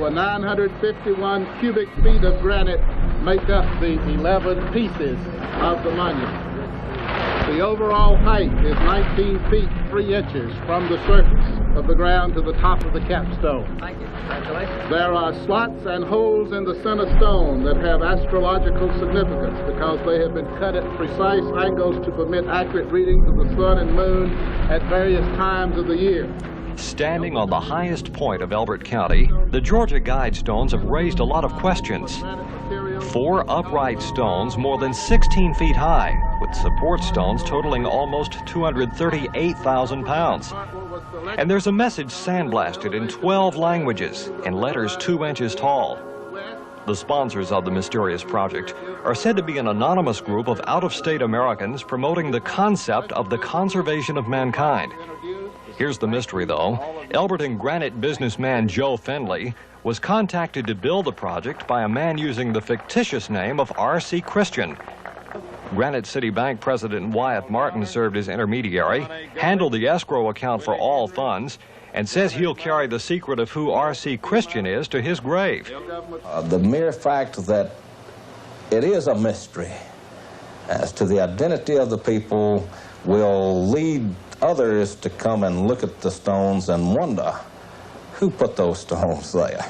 over 951 cubic feet of granite make up the 11 pieces of the monument. The overall height is 19 feet 3 inches from the surface of the ground to the top of the capstone. Thank you. Congratulations. There are slots and holes in the center stone that have astrological significance because they have been cut at precise angles to permit accurate readings of the sun and moon at various times of the year. Standing on the highest point of Elbert County, the Georgia Guidestones have raised a lot of questions. 4 upright stones more than 16 feet high, with support stones totaling almost 238,000 pounds. And there's a message sandblasted in 12 languages in letters 2 inches tall. The sponsors of the mysterious project are said to be an anonymous group of out-of-state Americans promoting the concept of the conservation of mankind. Here's the mystery, though. Elberton granite businessman Joe Findley was contacted to build the project by a man using the fictitious name of R.C. Christian. Granite City Bank President Wyatt Martin served as intermediary, handled the escrow account for all funds, and says he'll carry the secret of who R.C. Christian is to his grave. The mere fact that it is a mystery as to the identity of the people will lead others to come and look at the stones and wonder who put those stones there.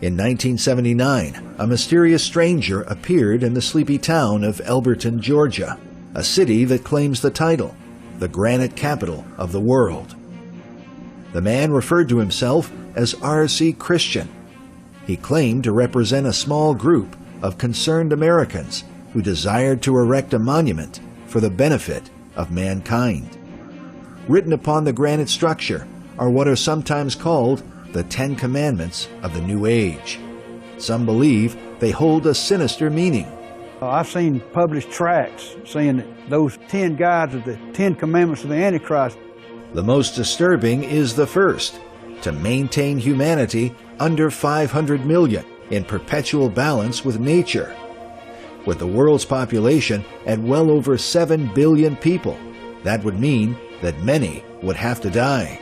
In 1979, a mysterious stranger appeared in the sleepy town of Elberton, Georgia, a city that claims the title, the granite capital of the world. The man referred to himself as R.C. Christian. He claimed to represent a small group of concerned Americans who desired to erect a monument for the benefit of mankind. Written upon the granite structure are what are sometimes called the 10 Commandments of the New Age. Some believe they hold a sinister meaning. I've seen published tracts saying that those 10 guides are the 10 Commandments of the Antichrist. The most disturbing is the first, to maintain humanity under 500 million in perpetual balance with nature. With the world's population at well over 7 billion people, that would mean that many would have to die.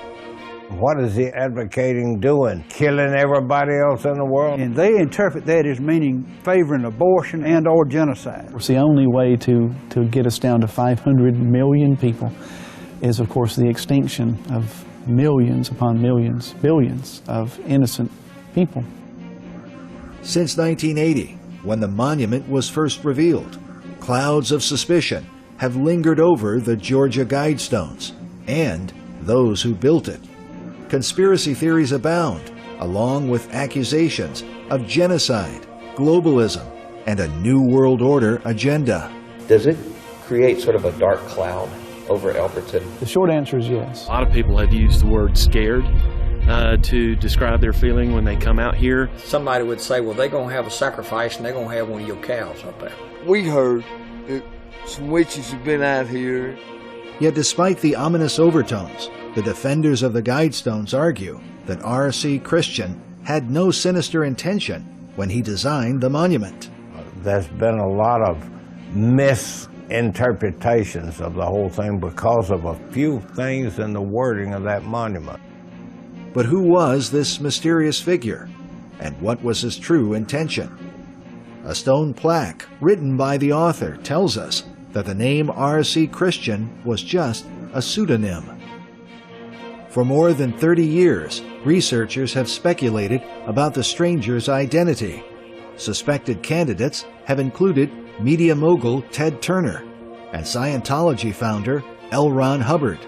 What is he advocating doing? Killing everybody else in the world? And they interpret that as meaning favoring abortion and or genocide. It's the only way to get us down to 500 million people is, of course, the extinction of millions upon millions, billions of innocent people. Since 1980, when the monument was first revealed, clouds of suspicion have lingered over the Georgia Guidestones and those who built it. Conspiracy theories abound, along with accusations of genocide, globalism, and a New World Order agenda. Does it create sort of a dark cloud over Elberton? The short answer is yes. A lot of people have used the word scared to describe their feeling when they come out here. Somebody would say, well, they're going to have a sacrifice and they're going to have one of your cows up there. We heard that some witches have been out here. Yet despite the ominous overtones, the defenders of the Guidestones argue that R.C. Christian had no sinister intention when he designed the monument. There's been a lot of misinterpretations of the whole thing because of a few things in the wording of that monument. But who was this mysterious figure? And what was his true intention? A stone plaque written by the author tells us that the name R.C. Christian was just a pseudonym. For more than 30 years, researchers have speculated about the stranger's identity. Suspected candidates have included media mogul Ted Turner and Scientology founder L. Ron Hubbard.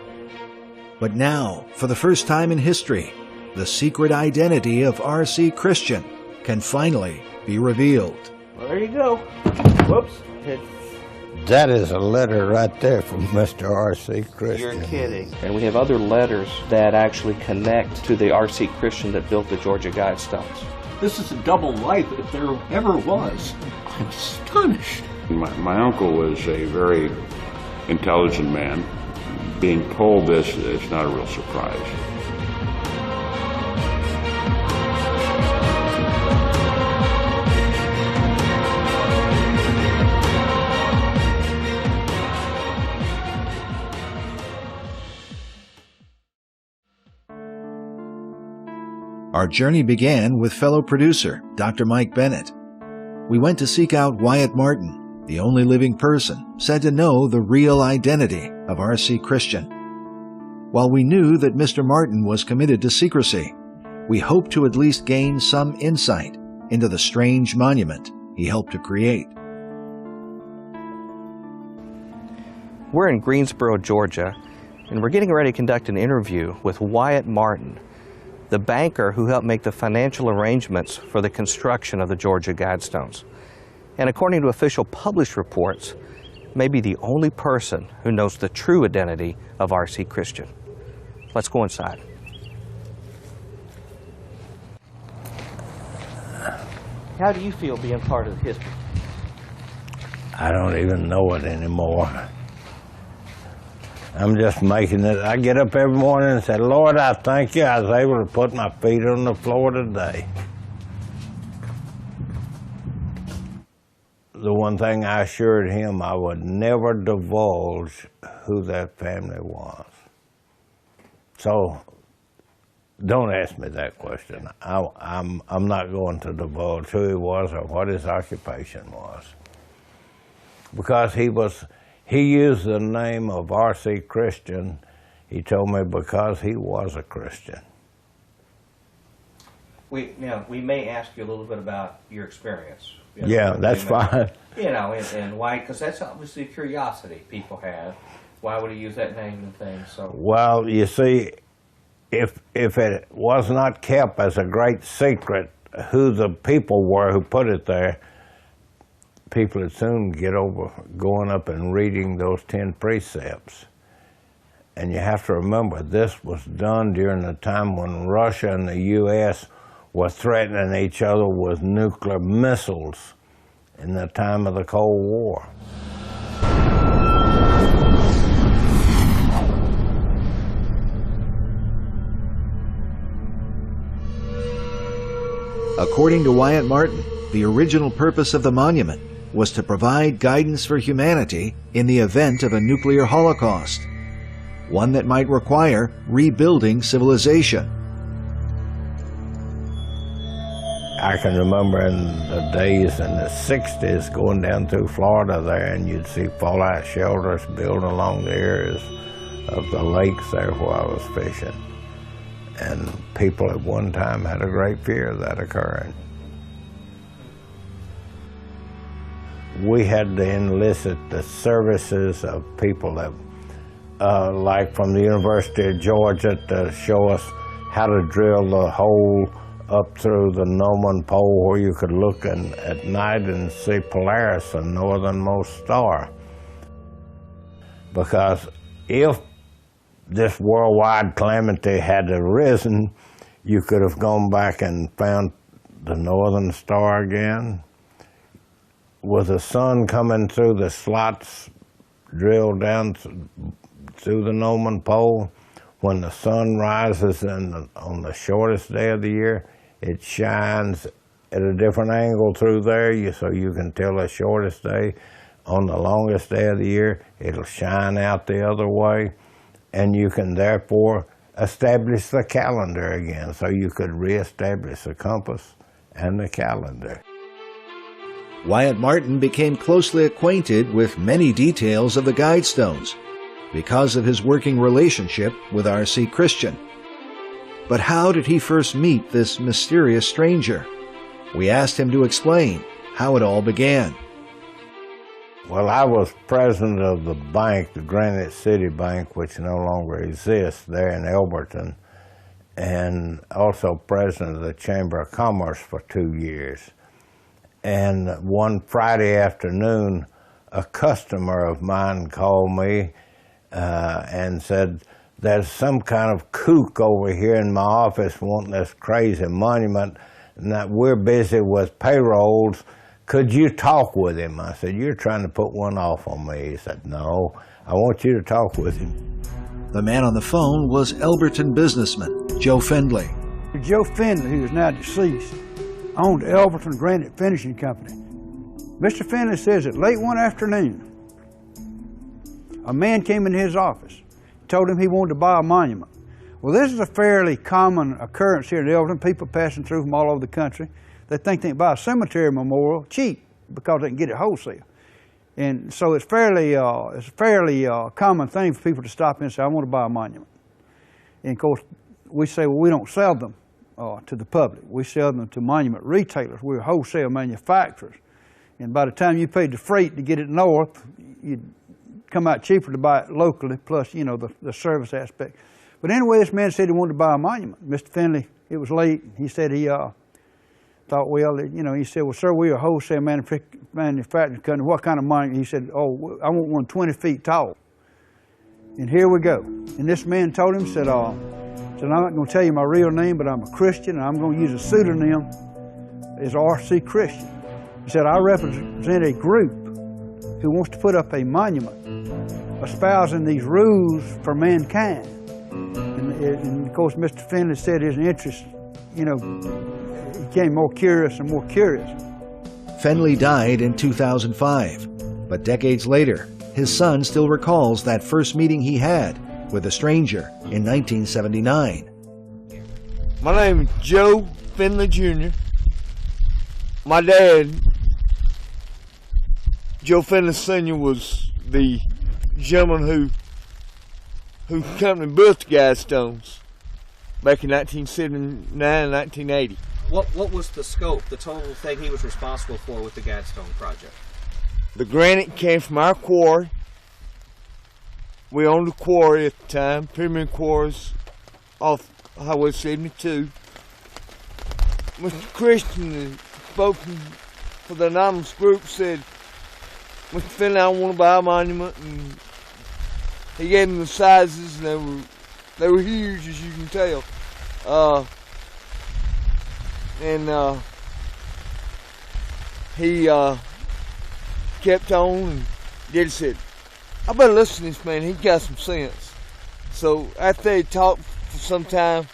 But now, for the first time in history, the secret identity of R.C. Christian can finally be revealed. Well, there you go. Whoops. That is a letter right there from Mr. R.C. Christian. You're kidding. And we have other letters that actually connect to the R.C. Christian that built the Georgia Guidestones. This is a double life if there ever was. I'm astonished. My uncle was a very intelligent man. Being told this is not a real surprise. Our journey began with fellow producer, Dr. Mike Bennett. We went to seek out Wyatt Martin, the only living person said to know the real identity of R.C. Christian. While we knew that Mr. Martin was committed to secrecy, we hoped to at least gain some insight into the strange monument he helped to create. We're in Greensboro, Georgia, and we're getting ready to conduct an interview with Wyatt Martin, the banker who helped make the financial arrangements for the construction of the Georgia Guidestones. And according to official published reports, may be the only person who knows the true identity of R.C. Christian. Let's go inside. How do you feel being part of the history? I don't even know it anymore. I'm just making it. I get up every morning and say, Lord, I thank you I was able to put my feet on the floor today. The one thing I assured him, I would never divulge who that family was. So don't ask me that question. I'm not going to divulge who he was or what his occupation was. Because he used the name of R.C. Christian, he told me, because he was a Christian. We may ask you a little bit about your experience. Yeah, that's fine. And why, because that's obviously a curiosity people have. Why would he use that name and things? So. Well, you see, if it was not kept as a great secret who the people were who put it there, people would soon get over going up and reading those 10 precepts. And you have to remember, this was done during the time when Russia and the U.S. were threatening each other with nuclear missiles in the time of the Cold War. According to Wyatt Martin, the original purpose of the monument was to provide guidance for humanity in the event of a nuclear holocaust, one that might require rebuilding civilization. I can remember in the days in the 60s going down through Florida there, and you'd see fallout shelters built along the areas of the lakes there where I was fishing. And people at one time had a great fear of that occurring. We had to enlist the services of people that, like from the University of Georgia, to show us how to drill the hole up through the Norman Pole where you could look at night and see Polaris, the northernmost star. Because if this worldwide calamity had arisen, you could have gone back and found the northern star again. With the sun coming through the slots drilled down through the Norman Pole, when the sun rises on the shortest day of the year, it shines at a different angle through there, so you can tell the shortest day. On the longest day of the year, it'll shine out the other way, and you can therefore establish the calendar again, so you could reestablish the compass and the calendar. Wyatt Martin became closely acquainted with many details of the Guidestones because of his working relationship with R.C. Christian. But how did he first meet this mysterious stranger? We asked him to explain how it all began. Well, I was president of the bank, the Granite City Bank, which no longer exists, there in Elberton, and also president of the Chamber of Commerce for 2 years. And one Friday afternoon, a customer of mine called me and said, "There's some kind of kook over here in my office wanting this crazy monument, and that we're busy with payrolls. Could you talk with him?" I said, "You're trying to put one off on me." He said, "No, I want you to talk with him." The man on the phone was Elberton businessman Joe Findlay. Joe Findlay, who is now deceased, owned the Elberton Granite Finishing Company. Mr. Findlay says that late one afternoon, a man came in his office, told him he wanted to buy a monument. Well, this is a fairly common occurrence here in Elberton. People passing through from all over the country. They think they can buy a cemetery memorial cheap because they can get it wholesale. And so it's a fairly common thing for people to stop in and say, "I want to buy a monument." And of course, we say, well, we don't sell them to the public. We sell them to monument retailers. We're wholesale manufacturers. And by the time you paid the freight to get it north, you'd come out cheaper to buy it locally, plus, you know, the service aspect. But anyway, this man said he wanted to buy a monument. Mr. Findlay, it was late. He said he thought, well, you know, he said, "Well, sir, we're a wholesale manufacturing company. What kind of monument?" He said, "Oh, I want one 20 feet tall." And here we go. And this man told him, said, "I'm not going to tell you my real name, but I'm a Christian, and I'm going to use a pseudonym as R.C. Christian." He said, "I represent a group who wants to put up a monument espousing these rules for mankind." And of course, Mr. Findlay said his interest, you know, became more curious and more curious. Findlay died in 2005, but decades later, his son still recalls that first meeting he had with a stranger in 1979. My name is Joe Findlay Jr. My dad, Joe Findlay Sr., was the gentleman who company built the Guidestones back in 1979 and 1980. What was the scope, the total thing he was responsible for with the Guidestone project? The granite came from our quarry. We owned a quarry at the time, Pyramid Quarries, off Highway 72. Mr. Christian, spoken for the anonymous group, said, "Mr. Findlay, I want to buy a monument," and he gave them the sizes, and they were huge, as you can tell. He kept on, and Daddy said, "I better listen to this man, he got some sense." So after they talked for some time,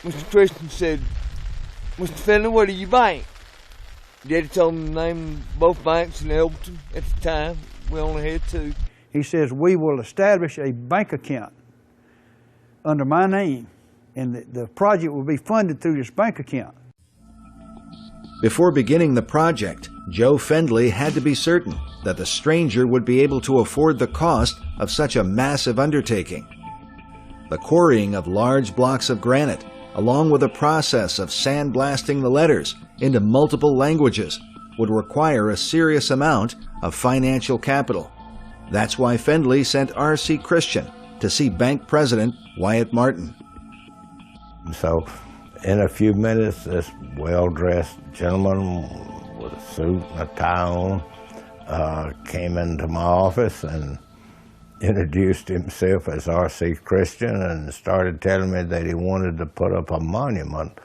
Mr. Christian said, "Mr. Findlay, what do you bank?" Daddy told him the name of both banks in Elberton at the time. We only had two. He says, "We will establish a bank account under my name, and the project will be funded through this bank account." Before beginning the project, Joe Findlay had to be certain that the stranger would be able to afford the cost of such a massive undertaking. The quarrying of large blocks of granite, along with the process of sandblasting the letters into multiple languages, would require a serious amount of financial capital. That's why Findlay sent R.C. Christian to see bank president Wyatt Martin. So in a few minutes, this well-dressed gentleman with a suit and a tie on came into my office and introduced himself as R.C. Christian and started telling me that he wanted to put up a monument.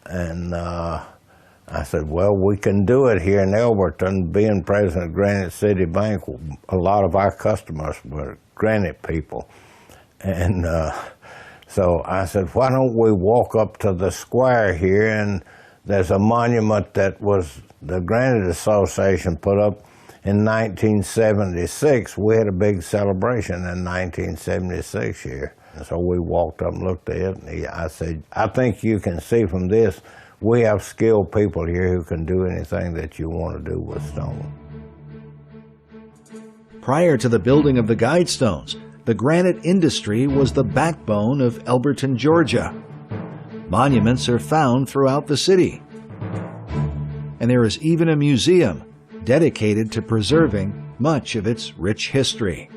And I said, "Well, we can do it here in Elberton." Being president of Granite City Bank, a lot of our customers were granite people. And so I said, "Why don't we walk up to the square here, and there's a monument that was the Granite Association put up in 1976. We had a big celebration in 1976 here. And so we walked up and looked at it, and I said, I think you can see from this, we have skilled people here who can do anything that you want to do with stone. Prior to the building of the Guidestones, the granite industry was the backbone of Elberton, Georgia. Monuments are found throughout the city. And there is even a museum dedicated to preserving much of its rich history.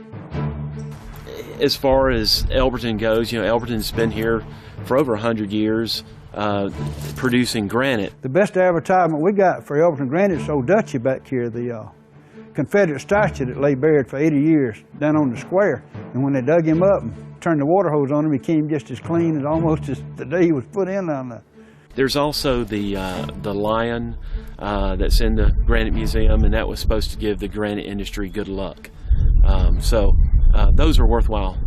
As far as Elberton goes, Elberton's been here for over 100 years producing granite. The best advertisement we got for Elberton granite is old Dutchie back here, the Confederate statue that lay buried for 80 years down on the square. And when they dug him up and turned the water hose on him, he came just as clean as almost as the day he was put in down there. There's also the lion that's in the Granite Museum, and that was supposed to give the granite industry good luck. So those are worthwhile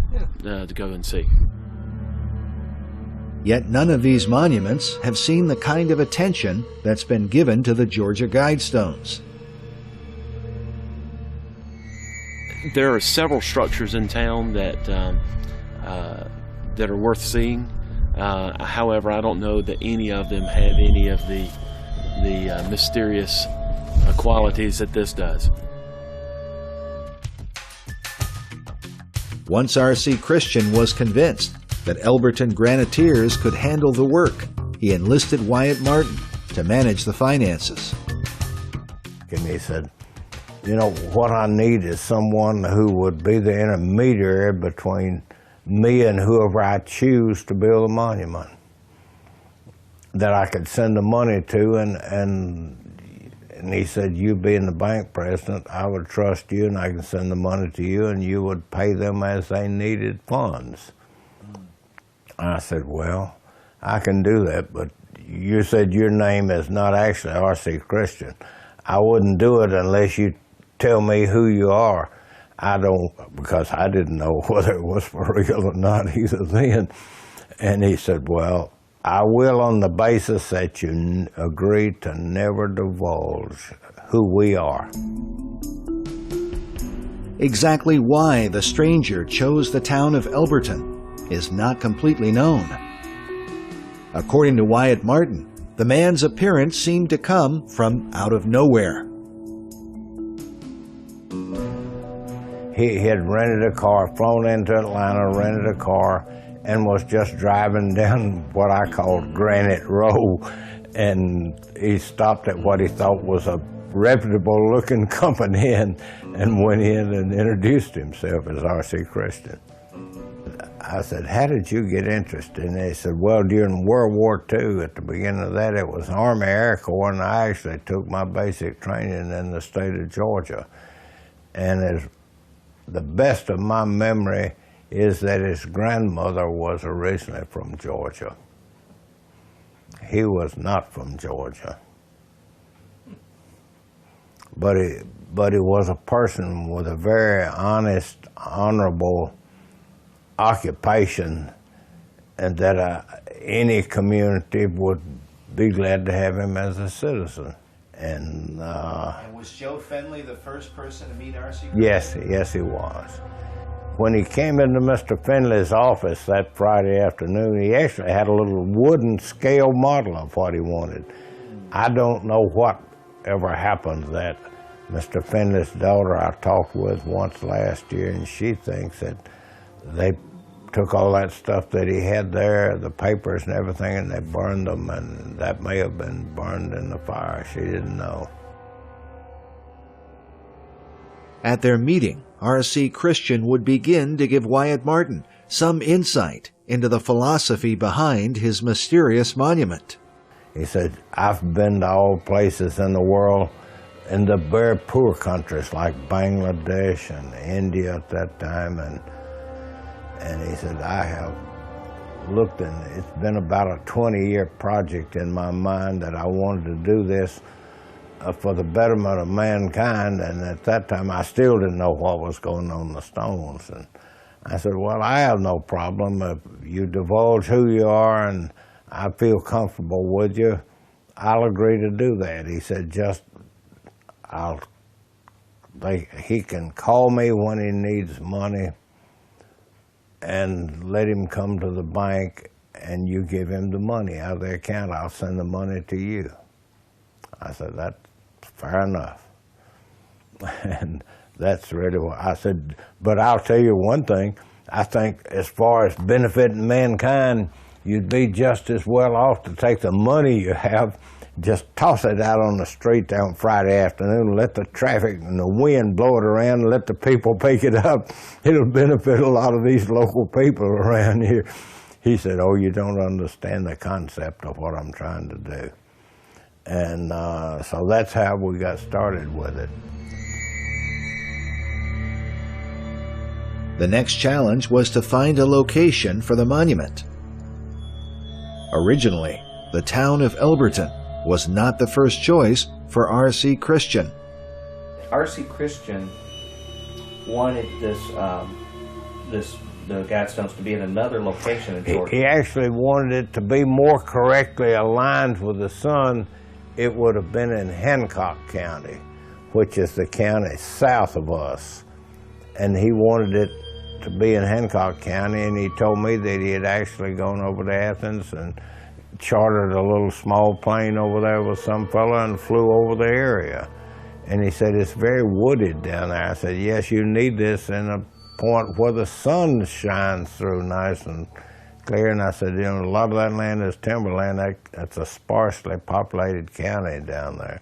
to go and see. Yet none of these monuments have seen the kind of attention that's been given to the Georgia Guidestones. There are several structures in town that are worth seeing. However, I don't know that any of them have any of the mysterious qualities that this does. Once R.C. Christian was convinced that Elberton Graniteers could handle the work, he enlisted Wyatt Martin to manage the finances. And he said, what I need is someone who would be the intermediary between me and whoever I choose to build a monument that I could send the money to, and he said, you being the bank president, I would trust you and I can send the money to you and you would pay them as they needed funds. I said, well, I can do that, but you said your name is not actually R.C. Christian. I wouldn't do it unless you tell me who you are. I don't, because I didn't know whether it was for real or not either then. And he said, well, I will on the basis that you agree to never divulge who we are. Exactly why the stranger chose the town of Elberton is not completely known. According to Wyatt Martin, the man's appearance seemed to come from out of nowhere. He had rented a car, flown into Atlanta, rented a car, and was just driving down what I called Granite Row, and he stopped at what he thought was a reputable-looking company and went in and introduced himself as R.C. Christian. I said, how did you get interested? And they said, well, during World War II, at the beginning of that, it was Army Air Corps, and I actually took my basic training in the state of Georgia. And as the best of my memory is that his grandmother was originally from Georgia. He was not from Georgia. But he was a person with a very honest, honorable occupation, and that any community would be glad to have him as a citizen. And was Joe Fenley the first person to meet R.C. Yes, he was. When he came into Mr. Fenley's office that Friday afternoon, he actually had a little wooden scale model of what he wanted. I don't know what ever happened to that. Mr. Fenley's daughter I talked with once last year, and she thinks that they took all that stuff that he had there, the papers and everything, and they burned them, and that may have been burned in the fire. She didn't know. At their meeting, R.C. Christian would begin to give Wyatt Martin some insight into the philosophy behind his mysterious monument. He said, I've been to all places in the world, in the very poor countries like Bangladesh and India at that time, and he said, I have looked, and it's been about a 20-year project in my mind that I wanted to do this for the betterment of mankind, and at that time I still didn't know what was going on in the stones. And I said, well, I have no problem if you divulge who you are and I feel comfortable with you, I'll agree to do that. He said, he can call me when he needs money, and let him come to the bank and you give him the money out of the account. I'll send the money to you. I said, that's fair enough. And that's really what I said. But I'll tell you one thing. I think as far as benefiting mankind, you'd be just as well off to take the money you have, just toss it out on the street there on Friday afternoon, let the traffic and the wind blow it around, and let the people pick it up. It'll benefit a lot of these local people around here. He said, oh, you don't understand the concept of what I'm trying to do. And so that's how we got started with it. The next challenge was to find a location for the monument. Originally, the town of Elberton was not the first choice for R.C. Christian. R.C. Christian wanted the Guidestones to be in another location in Georgia. He actually wanted it to be more correctly aligned with the sun. It would have been in Hancock County, which is the county south of us. And he wanted it to be in Hancock County, and he told me that he had actually gone over to Athens and chartered a little small plane over there with some fella and flew over the area. And he said, it's very wooded down there. I said, yes, you need this in a point where the sun shines through nice and clear. And I said, you know, a lot of that land is timberland. That's a sparsely populated county down there.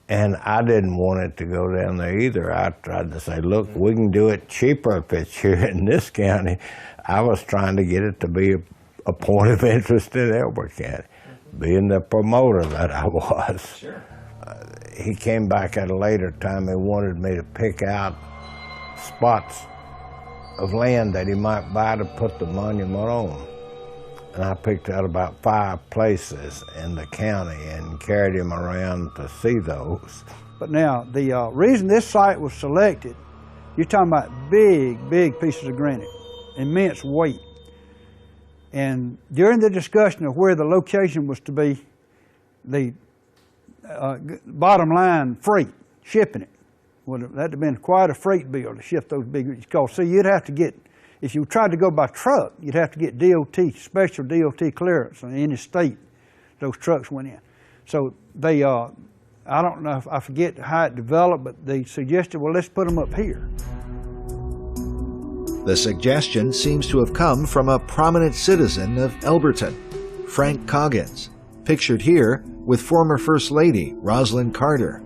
And I didn't want it to go down there either. I tried to say, look, we can do it cheaper if it's here in this county. I was trying to get it to be a point of interest in Elbert County, being the promoter that I was. Sure. He came back at a later time. He wanted me to pick out spots of land that he might buy to put the monument on. And I picked out about 5 places in the county and carried him around to see those. But now, the reason this site was selected, you're talking about big, big pieces of granite, immense weight. And during the discussion of where the location was to be, the bottom line freight, shipping it, that'd have been quite a freight bill to ship those big, because see, you'd have to get, if you tried to go by truck, you'd have to get DOT, special DOT clearance in any state those trucks went in. So they, I don't know, I forget how it developed, but they suggested, well, let's put them up here. The suggestion seems to have come from a prominent citizen of Elberton, Frank Coggins, pictured here with former First Lady Rosalind Carter.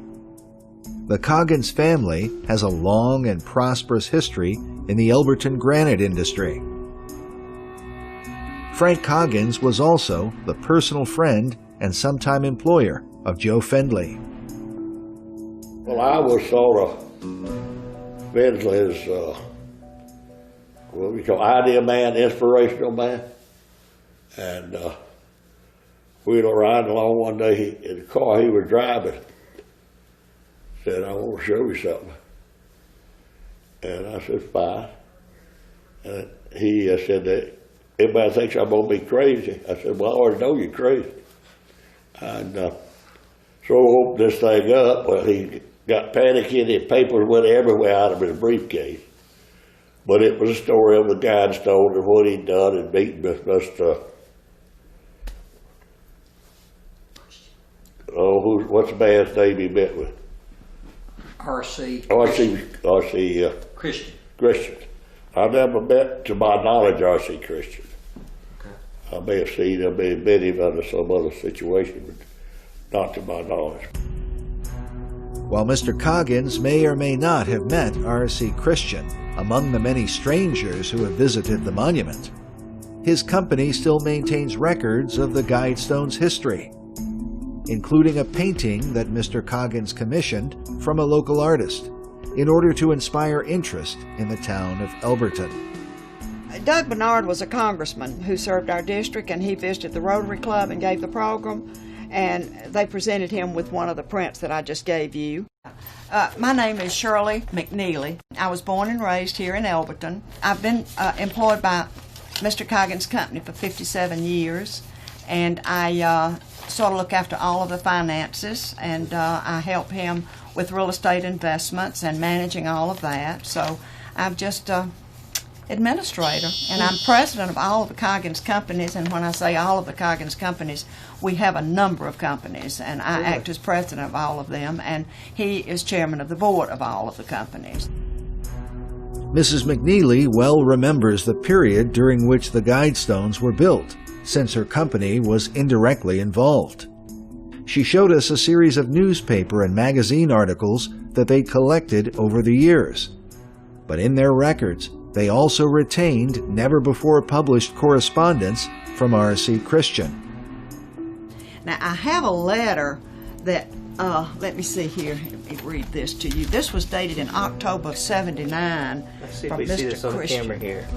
The Coggins family has a long and prosperous history in the Elberton granite industry. Frank Coggins was also the personal friend and sometime employer of Joe Fendley. Well, I was sort of Fendley's, what we call idea man, inspirational man. And we were riding along one day in the car he was driving. Said, I want to show you something. And I said, fine. And he said that everybody thinks I'm going to be crazy. I said, well, I already know you're crazy. And so I opened this thing up. Well, he got panicky and his papers went everywhere out of his briefcase. But it was a story of the Guidestones and what he'd done and meeting with Mr. What's the man's name he met with? R.C. Christian. I never met, to my knowledge, R.C. Christian. Okay. I may have seen him, may have met him under some other situation, but not to my knowledge. While Mr. Coggins may or may not have met R.C. Christian among the many strangers who have visited the monument, his company still maintains records of the Guidestones' history, including a painting that Mr. Coggins commissioned from a local artist in order to inspire interest in the town of Elberton. Doug Bernard was a congressman who served our district, and he visited the Rotary Club and gave the program, and they presented him with one of the prints that I just gave you. My name is Shirley McNeely. I was born and raised here in Elberton. I've been employed by Mr. Coggins' company for 57 years, and I sort of look after all of the finances, and I help him with real estate investments and managing all of that. So I've just administrator, and I'm president of all of the Coggins companies. And when I say all of the Coggins companies, we have a number of companies, and I act as president of all of them, and he is chairman of the board of all of the companies. Mrs. McNeely well remembers the period during which the Guidestones were built, since her company was indirectly involved. She showed us a series of newspaper and magazine articles that they collected over the years. But in their records, they also retained never-before-published correspondence from R.C. Christian. Now, I have a letter that, let me see here, let me read this to you. This was dated in October of '79 Let's see if from we Mr. see this on the Christian. camera here.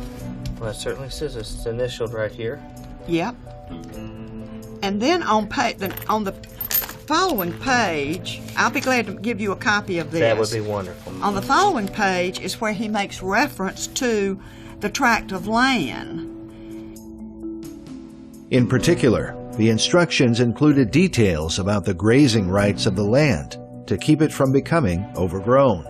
Well, it certainly says it's initialed right here. Yep. And then on the following page, I'll be glad to give you a copy of this. That would be wonderful. On the following page is where he makes reference to the tract of land. In particular, the instructions included details about the grazing rights of the land to keep it from becoming overgrown.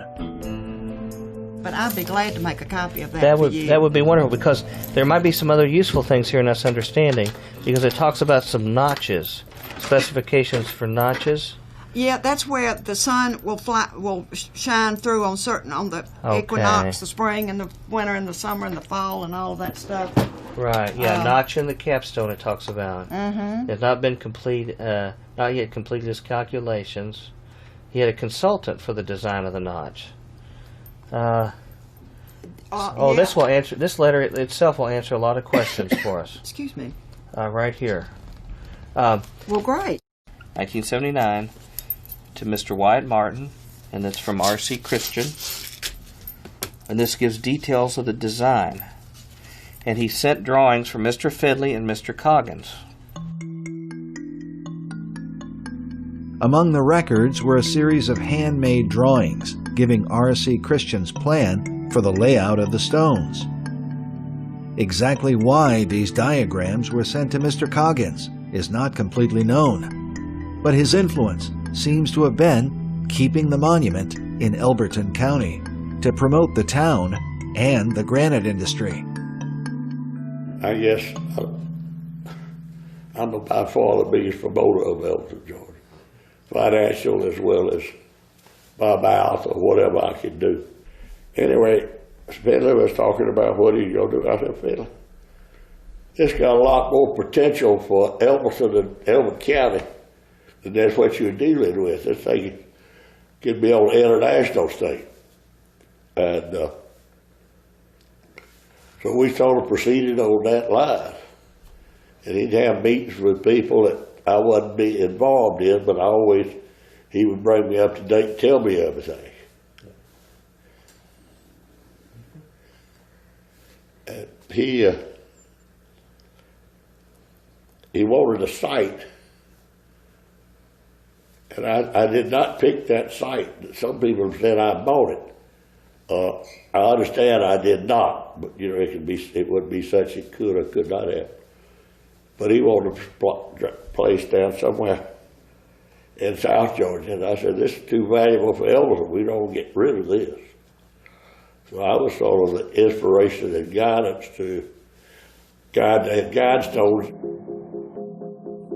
But I'd be glad to make a copy of that That for you. would be wonderful, because there might be some other useful things here in us understanding, because it talks about some notches, specifications for notches. Yeah, that's where the sun will shine through on the equinox, the spring and the winter and the summer and the fall and all of that stuff. Right. Yeah, notch in the capstone it talks about. Mm-hmm. It's not been not yet completed his calculations. He had a consultant for the design of the notch. Yeah. This letter itself will answer a lot of questions for us. Excuse me. Right here. Well, great. 1979 to Mr. Wyatt Martin, and it's from R.C. Christian. And this gives details of the design. And he sent drawings from Mr. Fidley and Mr. Coggins. Among the records were a series of handmade drawings giving R.C. Christian's plan for the layout of the stones. Exactly why these diagrams were sent to Mr. Coggins is not completely known, but his influence seems to have been keeping the monument in Elberton County to promote the town and the granite industry. I guess I'm by far the biggest promoter of Elberton, Georgia, financial as well as by mouth or whatever I can do. Anyway, Fidley was talking about what he's going to do. I said, Fidley, this got a lot more potential for Elberton and Elberton County than that's what you're dealing with. This thing could be on the international stage. And so we sort of proceeded on that line. And he'd have meetings with people that I wouldn't be involved in, but he would bring me up to date and tell me everything. And he wanted a site, and I did not pick that site. Some people said I bought it. I understand I did not, but you know it would be such it could or could not have. But he wanted a place down somewhere in South Georgia, and I said, this is too valuable for Elberton. We don't get rid of this. So I was sort of the inspiration and guidance to guide the Guidestones.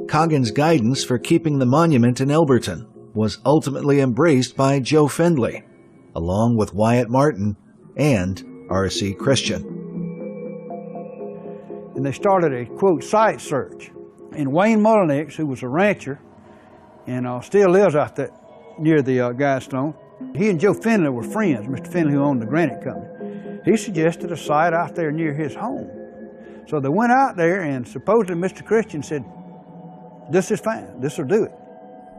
Coggins' guidance for keeping the monument in Elberton was ultimately embraced by Joe Findley, along with Wyatt Martin and R.C. Christian. And they started a, quote, site search. And Wayne Mullenix, who was a rancher and still lives out there near the Guidestone, he and Joe Findley were friends, Mr. Findley, who owned the granite company. He suggested a site out there near his home. So they went out there, and supposedly Mr. Christian said, this is fine, this will do it.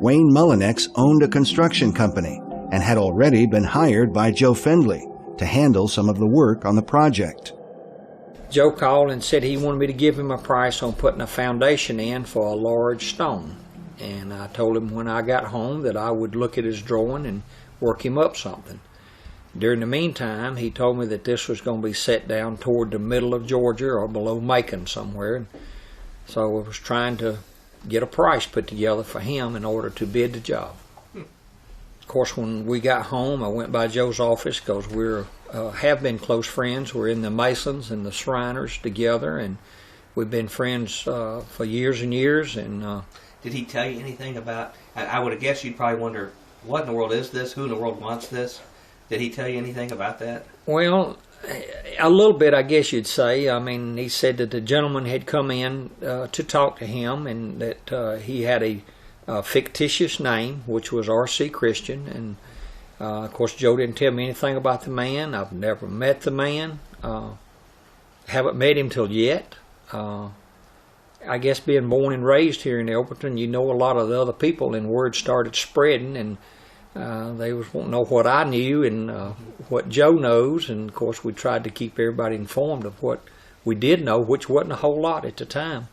Wayne Mullenix owned a construction company and had already been hired by Joe Findley to handle some of the work on the project. Joe called and said he wanted me to give him a price on putting a foundation in for a large stone. And I told him when I got home that I would look at his drawing and work him up something. During the meantime, he told me that this was going to be set down toward the middle of Georgia or below Macon somewhere. And so I was trying to get a price put together for him in order to bid the job. Of course, when we got home, I went by Joe's office because we're have been close friends. We're in the Masons and the Shriners together, and we've been friends for years and years. And did he tell you anything about? I would have guessed you'd probably wonder, what in the world is this? Who in the world wants this? Did he tell you anything about that? Well, a little bit, I guess you'd say. I mean, he said that the gentleman had come in to talk to him, and that he had a fictitious name, which was R.C. Christian. And of course, Joe didn't tell me anything about the man. I've never met the man. Haven't met him till yet. I guess being born and raised here in Elberton, you know a lot of the other people, and word started spreading, and they was wanting to know what I knew and what Joe knows, and of course we tried to keep everybody informed of what we did know, which wasn't a whole lot at the time.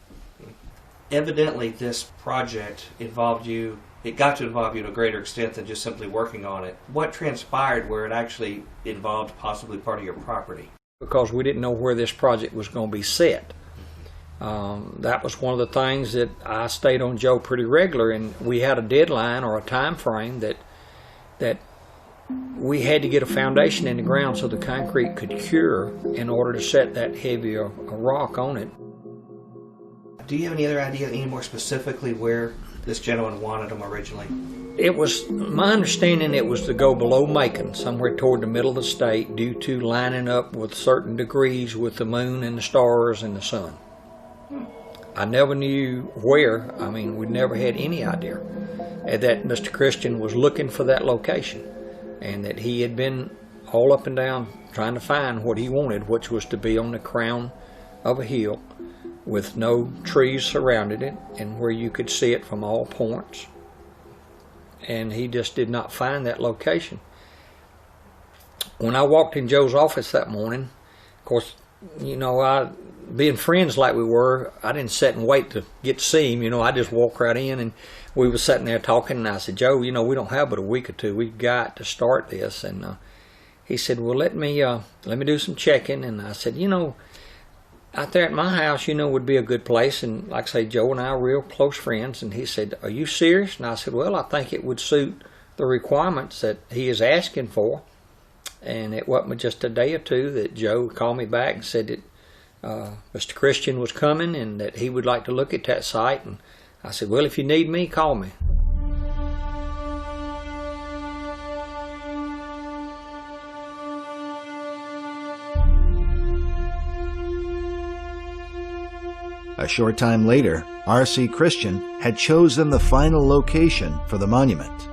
Evidently this project involved you, it got to involve you to a greater extent than just simply working on it. What transpired where it actually involved possibly part of your property? Because we didn't know where this project was going to be set. That was one of the things that I stayed on Joe pretty regular, and we had a deadline or a time frame that we had to get a foundation in the ground so the concrete could cure in order to set that heavy rock on it. Do you have any other idea, any more specifically, where this gentleman wanted them originally? It was my understanding it was to go below Macon, somewhere toward the middle of the state, due to lining up with certain degrees with the moon and the stars and the sun. I never knew where. I mean, we never had any idea. And that Mr. Christian was looking for that location, and that he had been all up and down trying to find what he wanted, which was to be on the crown of a hill with no trees surrounding it and where you could see it from all points. And he just did not find that location. When I walked in Joe's office that morning, of course, you know, being friends like we were, I didn't sit and wait to get to see him. You know, I just walked right in, and we were sitting there talking, and I said, Joe, you know, we don't have but a week or two. We've got to start this. And he said, well, let me do some checking. And I said, you know, out there at my house, you know, would be a good place. And like I say, Joe and I are real close friends. And he said, are you serious? And I said, well, I think it would suit the requirements that he is asking for. And it wasn't just a day or two that Joe called me back and said that Mr. Christian was coming and that he would like to look at that site. And I said, well, if you need me, call me. A short time later, R.C. Christian had chosen the final location for the monument.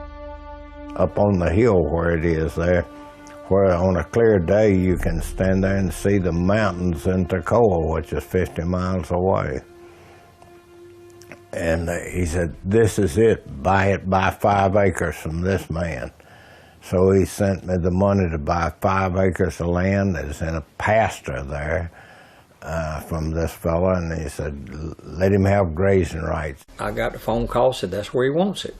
Up on the hill where it is there, where on a clear day you can stand there and see the mountains in Toccoa, which is 50 miles away. And he said, this is it, buy 5 acres from this man. So he sent me the money to buy 5 acres of land. There's in a pasture there from this fella, and he said, let him have grazing rights. I got the phone call, said that's where he wants it.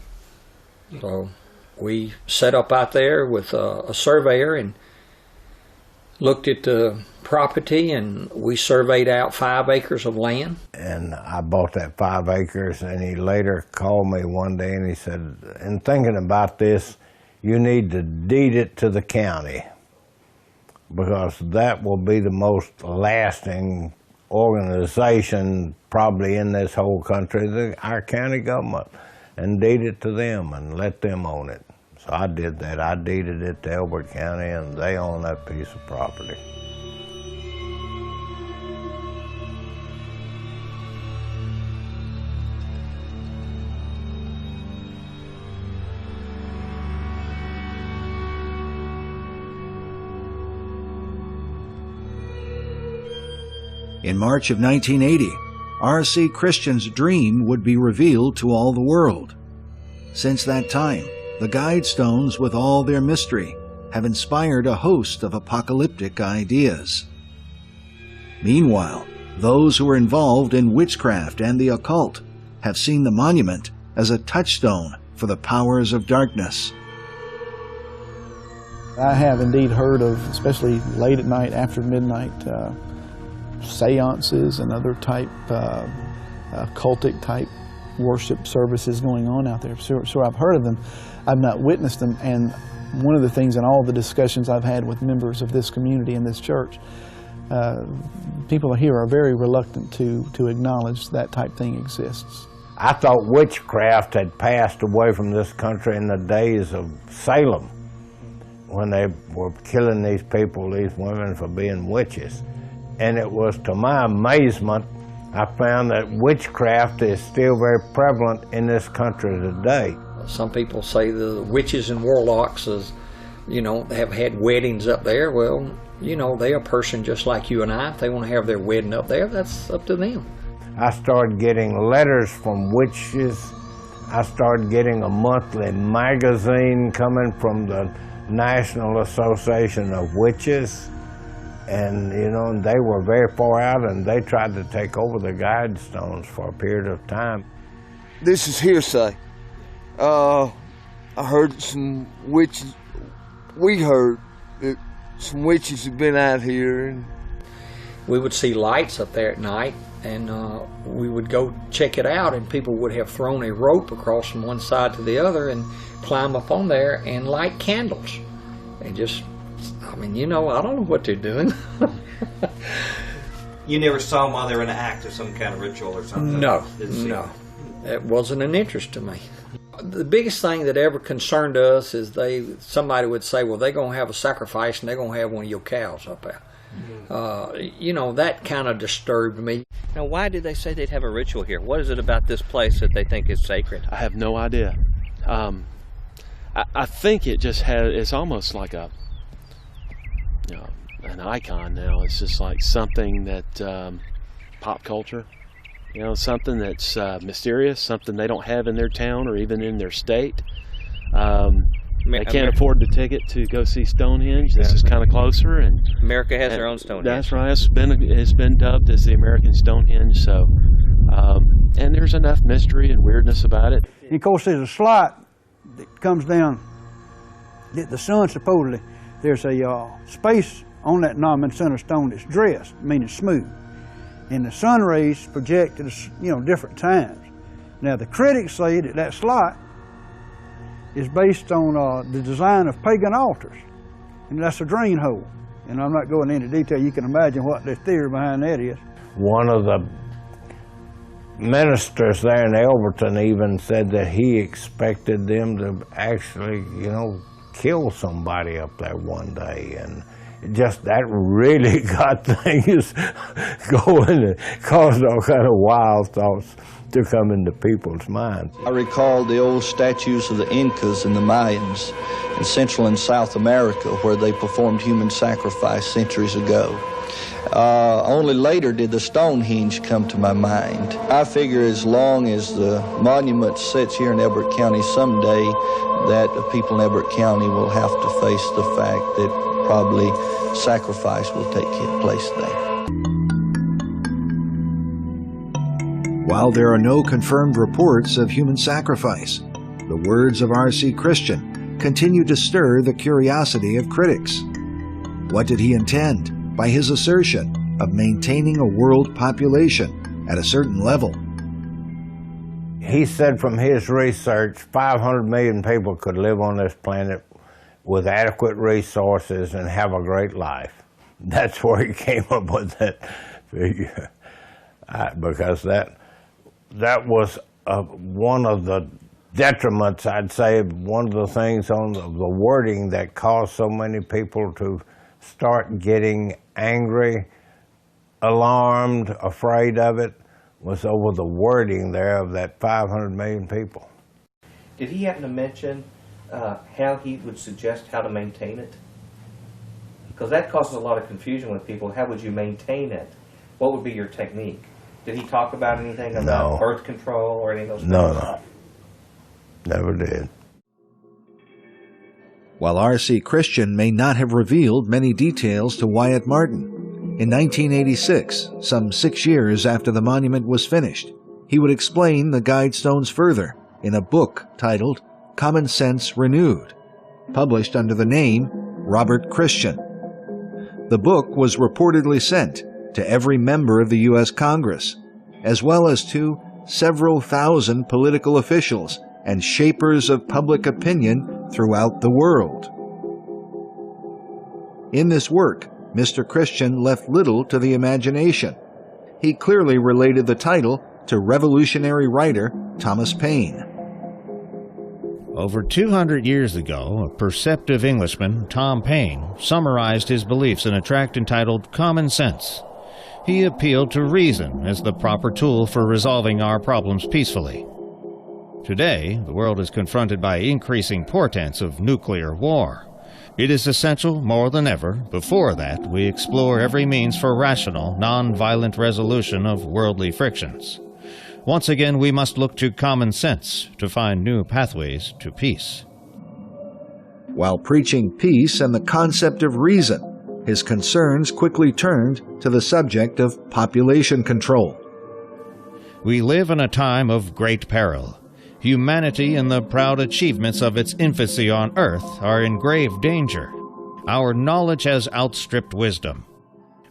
So we set up out there with a surveyor and looked at the property, and we surveyed out 5 acres of land. And I bought that 5 acres, and he later called me one day and he said, in thinking about this, you need to deed it to the county, because that will be the most lasting organization probably in this whole country, our county government, and deed it to them and let them own it. So I did that. I deeded it to Elbert County, and they own that piece of property. In March of 1980, R.C. Christian's dream would be revealed to all the world. Since that time, the Guidestones, with all their mystery, have inspired a host of apocalyptic ideas. Meanwhile, those who are involved in witchcraft and the occult have seen the monument as a touchstone for the powers of darkness. I have indeed heard of, especially late at night, after midnight, seances and other type, cultic type worship services going on out there. So I've heard of them. I've not witnessed them, and one of the things in all the discussions I've had with members of this community and this church, people here are very reluctant to acknowledge that type thing exists. I thought witchcraft had passed away from this country in the days of Salem, when they were killing these people, these women, for being witches. And it was to my amazement, I found that witchcraft is still very prevalent in this country today. Some people say the witches and warlocks is, have had weddings up there. Well, they're a person just like you and I. If they want to have their wedding up there, that's up to them. I started getting letters from witches. I started getting a monthly magazine coming from the National Association of Witches. And, they were very far out, and they tried to take over the Guidestones for a period of time. This is hearsay. I heard some witches, we heard that some witches have been out here. And we would see lights up there at night, and we would go check it out, and people would have thrown a rope across from one side to the other and climb up on there and light candles. And just, I don't know what they're doing. You never saw them while they were in an act of some kind of ritual or something? No. It wasn't an interest to me. The biggest thing that ever concerned us is somebody would say, well, they're going to have a sacrifice and they're going to have one of your cows up there. That kind of disturbed me. Now, why did they say they'd have a ritual here? What is it about this place that they think is sacred? I have no idea. I think it just it's almost like an icon now. It's just like something that pop culture, something that's mysterious, something they don't have in their town or even in their state. They can't afford the ticket to go see Stonehenge. This is kind of closer, and America has their own Stonehenge. That's right. It's been dubbed as the American Stonehenge. So, and there's enough mystery and weirdness about it. And of course, there's a slot that comes down. That the sun supposedly, there's a space on that nominal center stone that's dressed, meaning smooth, and the sun rays project at different times. Now the critics say that slot is based on the design of pagan altars, and that's a drain hole. And I'm not going into detail. You can imagine what the theory behind that is. One of the ministers there in Elberton even said that he expected them to actually, kill somebody up there one day, and just that really got things going and caused all kind of wild thoughts to come into people's minds. I recall the old statues of the Incas and the Mayans in Central and South America where they performed human sacrifice centuries ago. Only later did the Stonehenge come to my mind. I figure as long as the monument sits here in Elbert County someday, that the people in Elbert County will have to face the fact that probably sacrifice will take place there. While there are no confirmed reports of human sacrifice, the words of R.C. Christian continue to stir the curiosity of critics. What did he intend by his assertion of maintaining a world population at a certain level? He said from his research, 500 million people could live on this planet with adequate resources and have a great life. That's where he came up with that figure, because that was one of the detriments, I'd say, one of the things on the wording that caused so many people to start getting angry, alarmed, afraid of it, was over the wording there of that 500 million people. Did he happen to mention how he would suggest how to maintain it? Because that causes a lot of confusion with people. How would you maintain it? What would be your technique? Did he talk about anything about birth control or any of those things? No. Never did. While R.C. Christian may not have revealed many details to Wyatt Martin, in 1986, some 6 years after the monument was finished, he would explain the Guidestones further in a book titled Common Sense Renewed, published under the name Robert Christian. The book was reportedly sent to every member of the U.S. Congress, as well as to several thousand political officials and shapers of public opinion throughout the world. In this work, Mr. Christian left little to the imagination. He clearly related the title to revolutionary writer Thomas Paine. Over 200 years ago, a perceptive Englishman, Tom Paine, summarized his beliefs in a tract entitled Common Sense. He appealed to reason as the proper tool for resolving our problems peacefully. Today, the world is confronted by increasing portents of nuclear war. It is essential, more than ever, before that, we explore every means for rational, non-violent resolution of worldly frictions. Once again, we must look to common sense to find new pathways to peace. While preaching peace and the concept of reason, his concerns quickly turned to the subject of population control. We live in a time of great peril. Humanity and the proud achievements of its infancy on earth are in grave danger. Our knowledge has outstripped wisdom.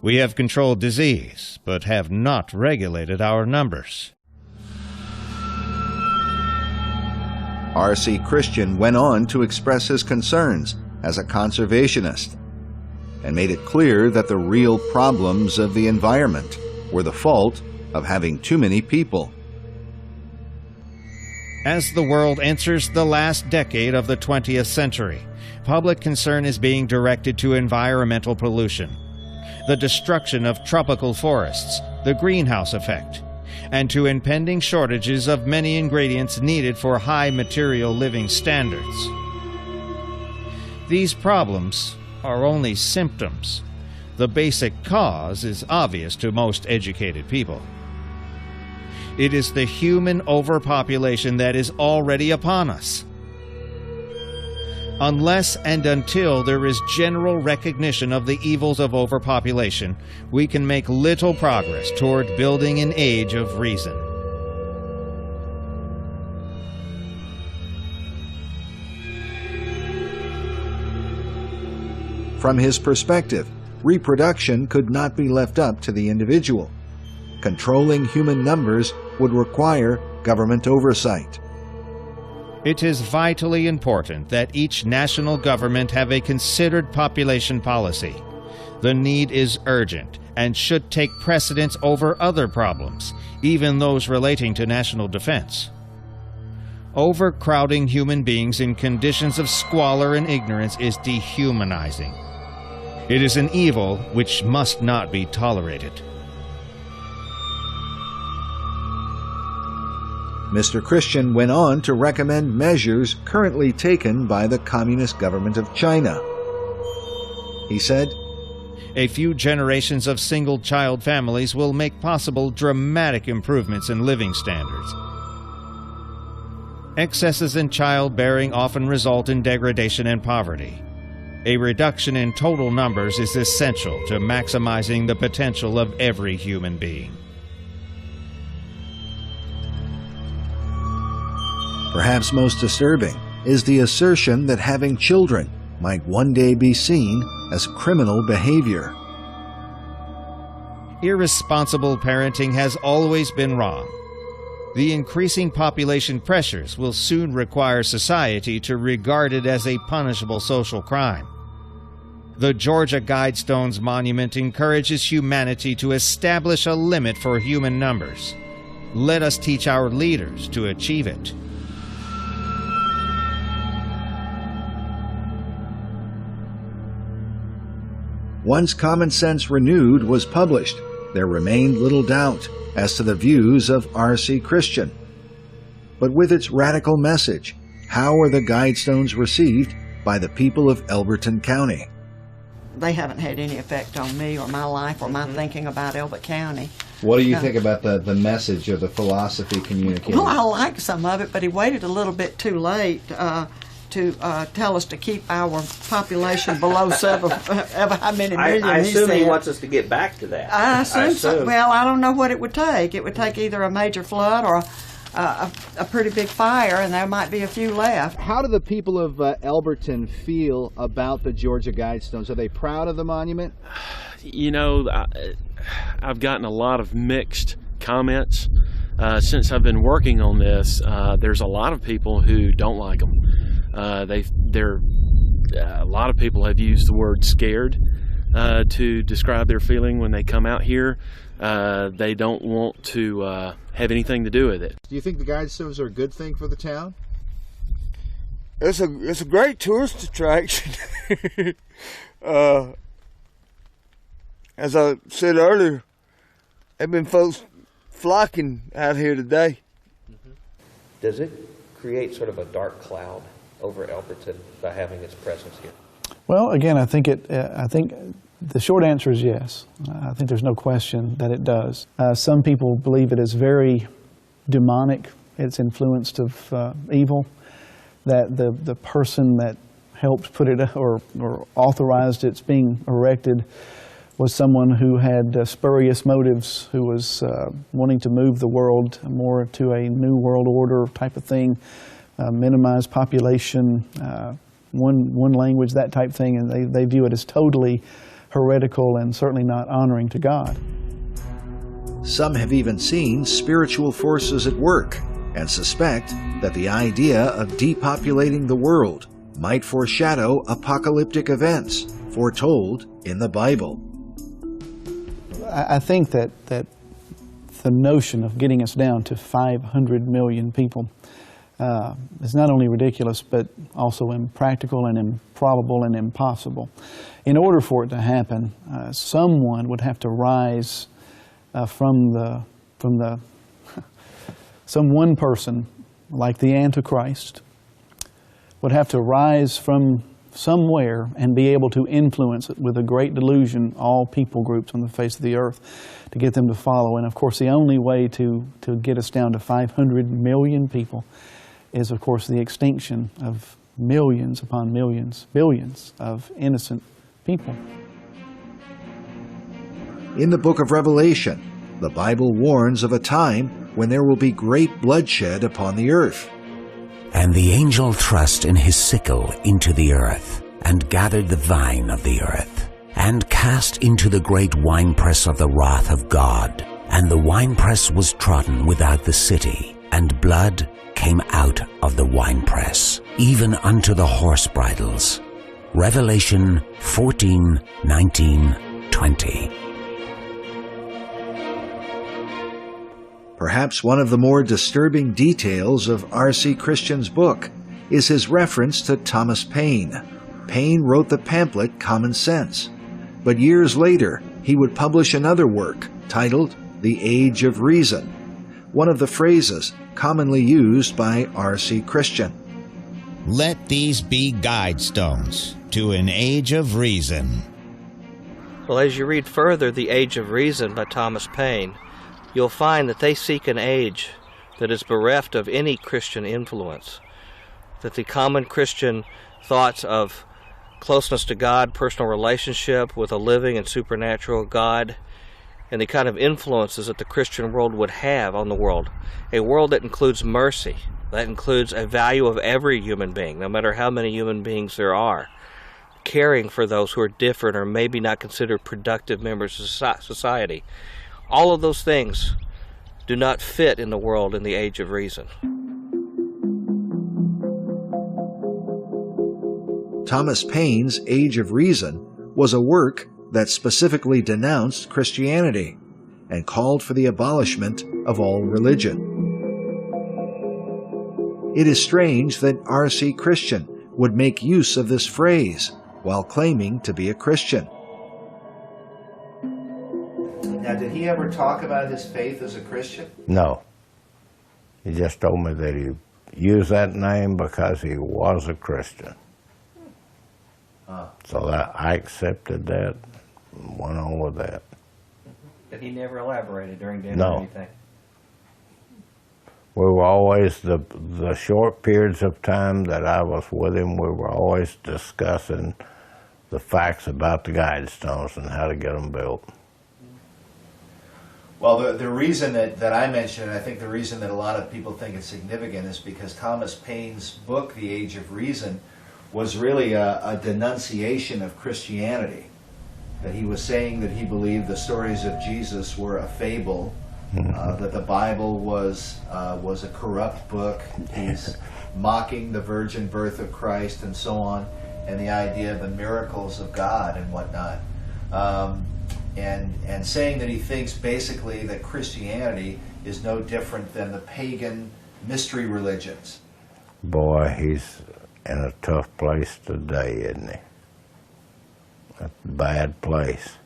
We have controlled disease, but have not regulated our numbers. R.C. Christian went on to express his concerns as a conservationist and made it clear that the real problems of the environment were the fault of having too many people. As the world enters the last decade of the 20th century, public concern is being directed to environmental pollution, the destruction of tropical forests, the greenhouse effect, and to impending shortages of many ingredients needed for high material living standards. These problems are only symptoms. The basic cause is obvious to most educated people. It is the human overpopulation that is already upon us. Unless and until there is general recognition of the evils of overpopulation, we can make little progress toward building an age of reason. From his perspective, reproduction could not be left up to the individual. Controlling human numbers would require government oversight. It is vitally important that each national government have a considered population policy. The need is urgent and should take precedence over other problems, even those relating to national defense. Overcrowding human beings in conditions of squalor and ignorance is dehumanizing. It is an evil which must not be tolerated. Mr. Christian went on to recommend measures currently taken by the Communist government of China. He said, "A few generations of single-child families will make possible dramatic improvements in living standards. Excesses in childbearing often result in degradation and poverty. A reduction in total numbers is essential to maximizing the potential of every human being." Perhaps most disturbing is the assertion that having children might one day be seen as criminal behavior. Irresponsible parenting has always been wrong. The increasing population pressures will soon require society to regard it as a punishable social crime. The Georgia Guidestones monument encourages humanity to establish a limit for human numbers. Let us teach our leaders to achieve it. Once Common Sense Renewed was published, there remained little doubt as to the views of R.C. Christian. But with its radical message, how are the Guidestones received by the people of Elberton County? They haven't had any effect on me or my life or my thinking about Elbert County. What do you think about the message or the philosophy communicated? Well, I like some of it, but he waited a little bit too late to tell us to keep our population below how many million. I assume he wants us to get back to that. I assume so. Well, I don't know what it would take. It would take either a major flood or a pretty big fire, and there might be a few left. How do the people of Elberton feel about the Georgia Guidestones? Are they proud of the monument? You know, I've gotten a lot of mixed comments. Since I've been working on this, there's a lot of people who don't like them. a lot of people have used the word scared to describe their feeling when they come out here. They don't want to have anything to do with it. Do you think the Guidestones are a good thing for the town? It's a great tourist attraction. As I said earlier, there have been folks flocking out here today. Does it create sort of a dark cloud over Elberton by having its presence here? Well, again, I think the short answer is yes. I think there's no question that it does. Some people believe it is very demonic. It's influenced of evil. That the person that helped put it or authorized its being erected was someone who had spurious motives, who was wanting to move the world more to a new world order type of thing, minimize population, one language, that type thing, and they view it as totally heretical and certainly not honoring to God. Some have even seen spiritual forces at work and suspect that the idea of depopulating the world might foreshadow apocalyptic events foretold in the Bible. I think that the notion of getting us down to 500 million people is not only ridiculous, but also impractical and improbable and impossible. In order for it to happen, someone would have to rise some one person, like the Antichrist, would have to rise from somewhere and be able to influence it with a great delusion all people groups on the face of the earth to get them to follow. And of course the only way to get us down to 500 million people is of course the extinction of millions upon millions, billions of innocent people. In the book of Revelation, the Bible warns of a time when there will be great bloodshed upon the earth. And the angel thrust in his sickle into the earth, and gathered the vine of the earth, and cast into the great winepress of the wrath of God. And the winepress was trodden without the city, and blood came out of the winepress, even unto the horse bridles. Revelation 14, 19, 20. Perhaps one of the more disturbing details of R.C. Christian's book is his reference to Thomas Paine. Paine wrote the pamphlet Common Sense, but years later he would publish another work titled The Age of Reason, one of the phrases commonly used by R.C. Christian. Let these be guidestones to an age of reason. Well, as you read further The Age of Reason by Thomas Paine, you'll find that they seek an age that is bereft of any Christian influence, that the common Christian thoughts of closeness to God, personal relationship with a living and supernatural God, and the kind of influences that the Christian world would have on the world, a world that includes mercy, that includes a value of every human being, no matter how many human beings there are, caring for those who are different or maybe not considered productive members of society. All of those things do not fit in the world in the Age of Reason. Thomas Paine's Age of Reason was a work that specifically denounced Christianity and called for the abolishment of all religion. It is strange that R.C. Christian would make use of this phrase while claiming to be a Christian. Now, did he ever talk about his faith as a Christian? No. He just told me that he used that name because he was a Christian. So that I accepted that and went on with that. But he never elaborated during dinner No. or anything? We were always, the short periods of time that I was with him, we were always discussing the facts about the Guidestones and how to get them built. Well, the reason that I mentioned it, I think the reason that a lot of people think it's significant is because Thomas Paine's book, The Age of Reason, was really a denunciation of Christianity. That he was saying that he believed the stories of Jesus were a fable, that the Bible was a corrupt book. He's mocking the virgin birth of Christ and so on. and the idea of the miracles of God and whatnot. And saying that he thinks basically that Christianity is no different than the pagan mystery religions. Boy, he's in a tough place today, isn't he? A bad place.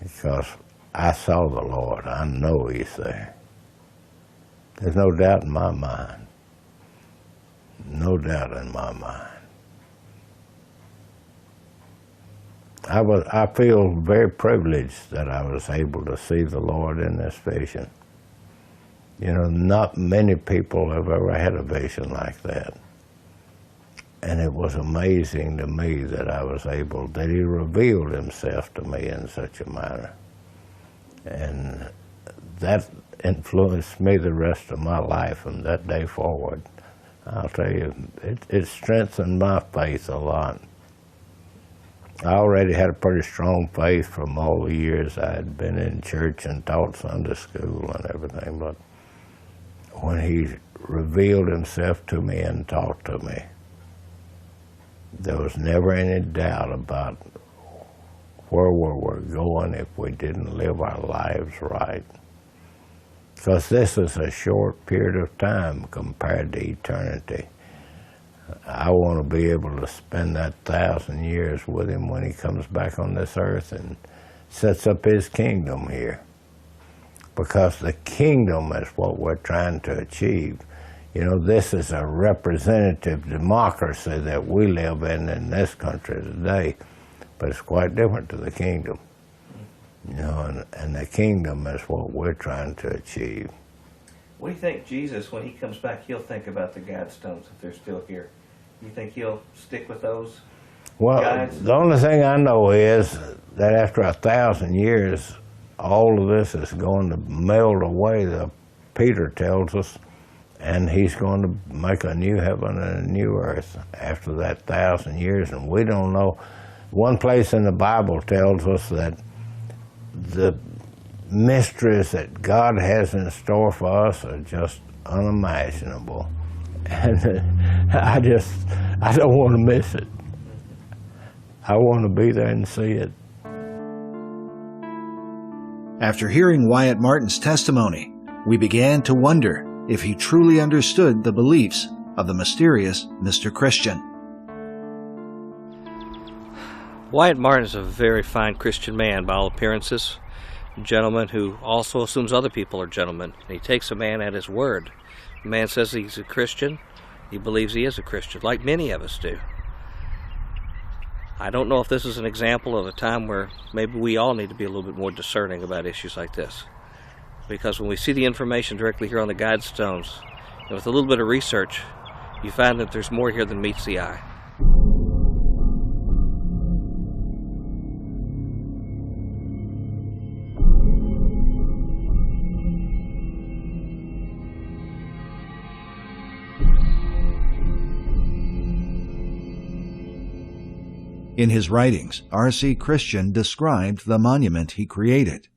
Because I saw the Lord. I know he's there. There's no doubt in my mind. No doubt in my mind. I feel very privileged that I was able to see the Lord in this vision. You know, not many people have ever had a vision like that. And it was amazing to me that I was able, that he revealed himself to me in such a manner. And that influenced me the rest of my life from that day forward. I'll tell you, it strengthened my faith a lot. I already had a pretty strong faith from all the years I had been in church and taught Sunday school and everything, but when he revealed himself to me and talked to me, there was never any doubt about where we were going if we didn't live our lives right. Because this is a short period of time compared to eternity. I want to be able to spend that 1,000 years with him when he comes back on this earth and sets up his kingdom here. Because the kingdom is what we're trying to achieve. You know, this is a representative democracy that we live in this country today, but it's quite different to the kingdom. You know, and the kingdom is what we're trying to achieve. What do you think Jesus, when he comes back, he'll think about the Guidestones if they're still here? You think he'll stick with those guides? The only thing I know is that after 1,000 years, all of this is going to melt away, Peter tells us, and he's going to make a new heaven and a new earth after that 1,000 years, and we don't know. One place in the Bible tells us that the mysteries that God has in store for us are just unimaginable. And I don't want to miss it. I want to be there and see it. After hearing Wyatt Martin's testimony, we began to wonder if he truly understood the beliefs of the mysterious Mr. Christian. Wyatt Martin is a very fine Christian man by all appearances. A gentleman who also assumes other people are gentlemen. He takes a man at his word. A man says he's a Christian. He believes he is a Christian, like many of us do. I don't know if this is an example of a time where maybe we all need to be a little bit more discerning about issues like this. Because when we see the information directly here on the Guidestones, and with a little bit of research, you find that there's more here than meets the eye. In his writings, R.C. Christian described the monument he created.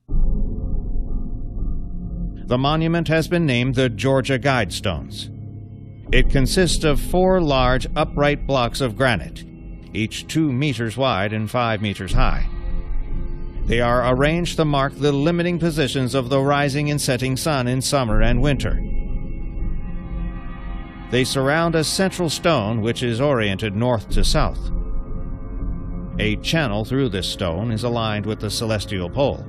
The monument has been named the Georgia Guidestones. It consists of 4 large upright blocks of granite, each 2 meters wide and 5 meters high. They are arranged to mark the limiting positions of the rising and setting sun in summer and winter. They surround a central stone which is oriented north to south. A channel through this stone is aligned with the celestial pole.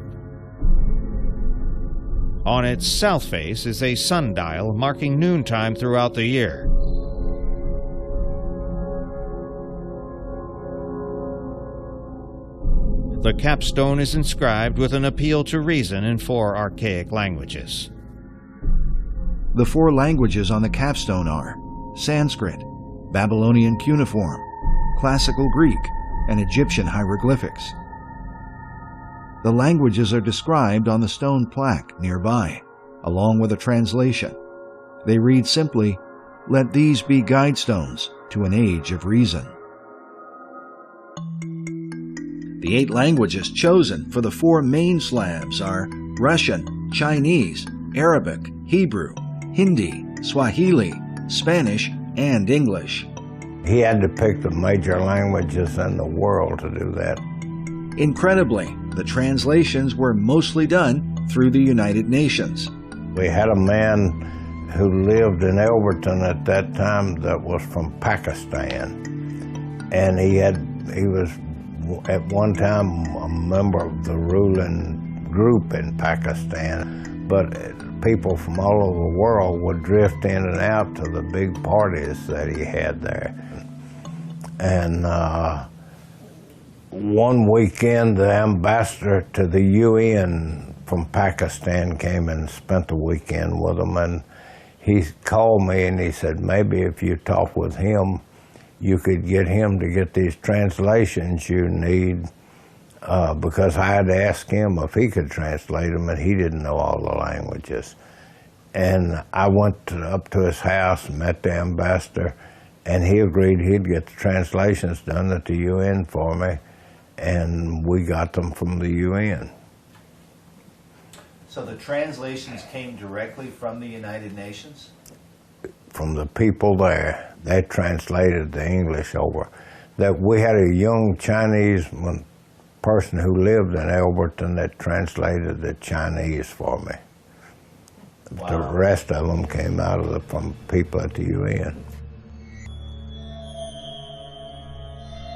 On its south face is a sundial marking noontime throughout the year. The capstone is inscribed with an appeal to reason in 4 archaic languages. The 4 languages on the capstone are Sanskrit, Babylonian cuneiform, Classical Greek, and Egyptian hieroglyphics. The languages are described on the stone plaque nearby, along with a translation. They read simply, "Let these be guidestones to an age of reason." The 8 languages chosen for the 4 main slabs are Russian, Chinese, Arabic, Hebrew, Hindi, Swahili, Spanish, and English. He had to pick the major languages in the world to do that. Incredibly, the translations were mostly done through the United Nations. We had a man who lived in Elberton at that time that was from Pakistan. And he was at one time a member of the ruling group in Pakistan. But people from all over the world would drift in and out to the big parties that he had there. And one weekend, the ambassador to the UN from Pakistan came and spent the weekend with him. And he called me and he said, maybe if you talk with him, you could get him to get these translations you need, because I had to ask him if he could translate them, and he didn't know all the languages. And I went up to his house, met the ambassador, and he agreed he'd get the translations done at the UN for me, and we got them from the UN. So the translations came directly from the United Nations? From the people there. They translated the English over. That we had a young Chinese person who lived in Elberton that translated the Chinese for me. Wow. The rest of them came out of from people at the UN.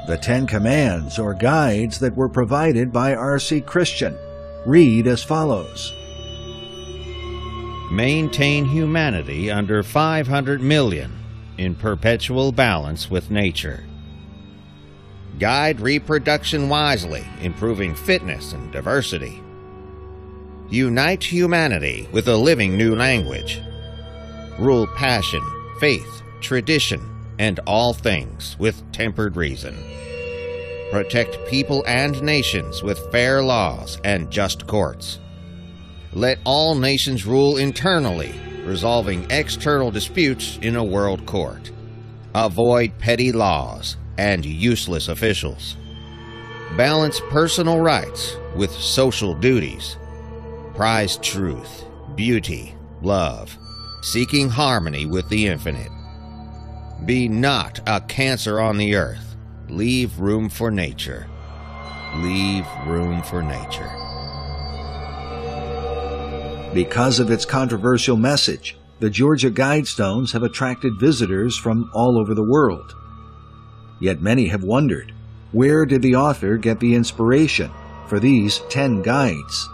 The 10 commands or guides that were provided by R.C. Christian read as follows. Maintain humanity under 500 million in perpetual balance with nature. Guide reproduction wisely, improving fitness and diversity. Unite humanity with a living new language. Rule passion, faith, tradition, and all things with tempered reason. Protect people and nations with fair laws and just courts. Let all nations rule internally, resolving external disputes in a world court. Avoid petty laws and useless officials. Balance personal rights with social duties. Prize truth, beauty, love, seeking harmony with the infinite. Be not a cancer on the earth. Leave room for nature. Leave room for nature. Because of its controversial message, the Georgia Guidestones have attracted visitors from all over the world. Yet many have wondered, where did the author get the inspiration for these 10 guides?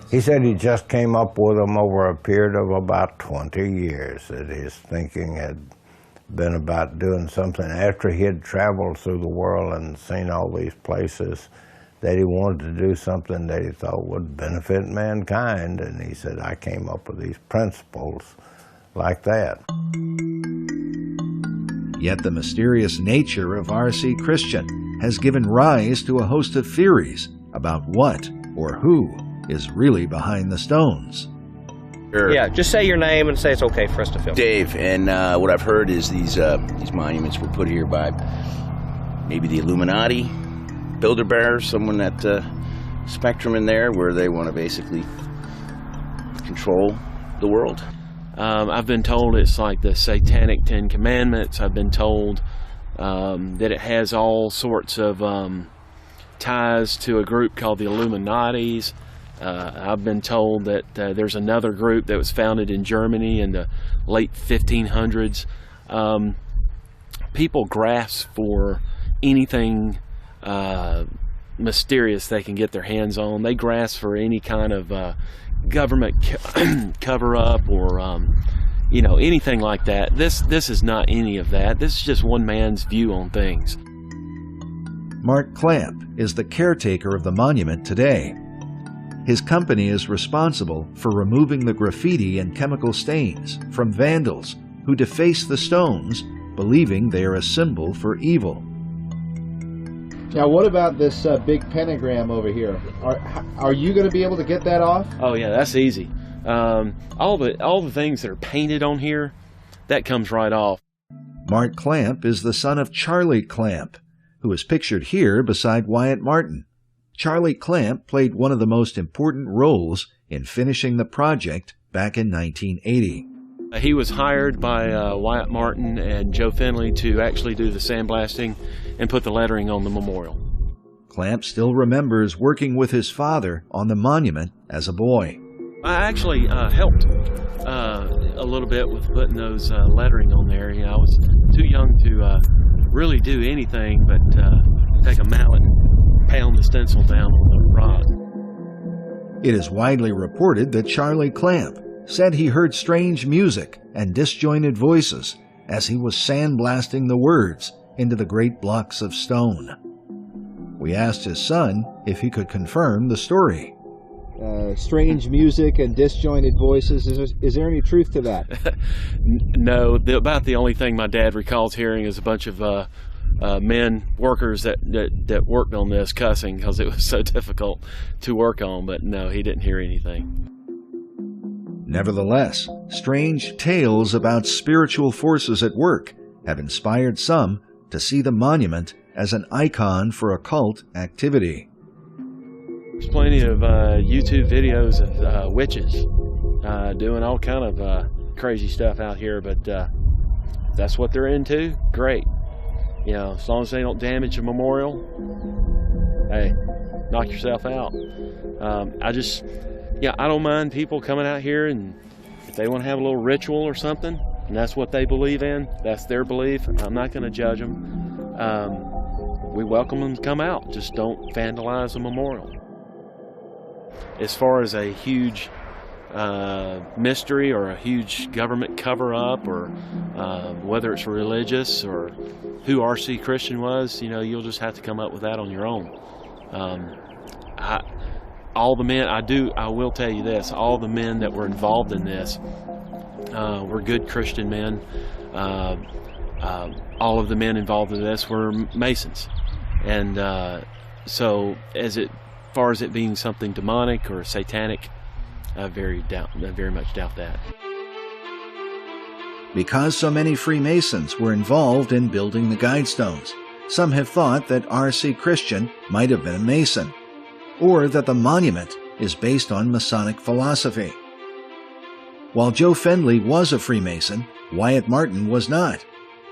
He said he just came up with them over a period of about 20 years, that his thinking had been about doing something after he had traveled through the world and seen all these places, that he wanted to do something that he thought would benefit mankind. And he said, I came up with these principles like that. Yet the mysterious nature of R.C. Christian has given rise to a host of theories about what or who is really behind the stones. Sure. Yeah, just say your name and say it's okay for us to film. Dave, and what I've heard is these monuments were put here by maybe the Illuminati, Bilderberg, someone at Spectrum in there, where they want to basically control the world. I've been told it's like the satanic 10 commandments. I've been told that it has all sorts of ties to a group called the Illuminatis. I've been told that there's another group that was founded in Germany in the late 1500s. People grasp for anything mysterious they can get their hands on. They grasp for any kind of government cover-up or anything like that. This is not any of that. This is just one man's view on things. Mark Clamp is the caretaker of the monument today. His company is responsible for removing the graffiti and chemical stains from vandals who deface the stones, believing they are a symbol for evil. Now, what about this big pentagram over here? Are you going to be able to get that off? Oh yeah, that's easy. All the things that are painted on here, that comes right off. Mark Clamp is the son of Charlie Clamp, who is pictured here beside Wyatt Martin. Charlie Clamp played one of the most important roles in finishing the project back in 1980. He was hired by Wyatt Martin and Joe Finley to actually do the sandblasting and put the lettering on the memorial. Clamp still remembers working with his father on the monument as a boy. I actually helped a little bit with putting those lettering on there. You know, I was too young to really do anything but take a mallet and pound the stencil down on the rock. It is widely reported that Charlie Clamp said he heard strange music and disjointed voices as he was sandblasting the words into the great blocks of stone. We asked his son if he could confirm the story. Strange music and disjointed voices. Is there any truth to that? No, about the only thing my dad recalls hearing is a bunch of men, workers that worked on this cussing because it was so difficult to work on, but no, he didn't hear anything. Nevertheless, strange tales about spiritual forces at work have inspired some to see the monument as an icon for occult activity. There's plenty of YouTube videos of witches doing all kind of crazy stuff out here, but that's what they're into. Great. You know, as long as they don't damage a memorial, hey, knock yourself out. I don't mind people coming out here, and if they want to have a little ritual or something, and that's what they believe in, that's their belief, I'm not going to judge them. We welcome them to come out. Just don't vandalize a memorial. As far as a huge mystery or a huge government cover-up, or whether it's religious or who R.C. Christian was, you know, you'll just have to come up with that on your own. All the men, I will tell you this, all the men that were involved in this were good Christian men. All of the men involved in this were Masons. And so as far as it being something demonic or satanic, I very much doubt that. Because so many Freemasons were involved in building the Guidestones, some have thought that R.C. Christian might have been a Mason, or that the monument is based on Masonic philosophy. While Joe Fendley was a Freemason, Wyatt Martin was not.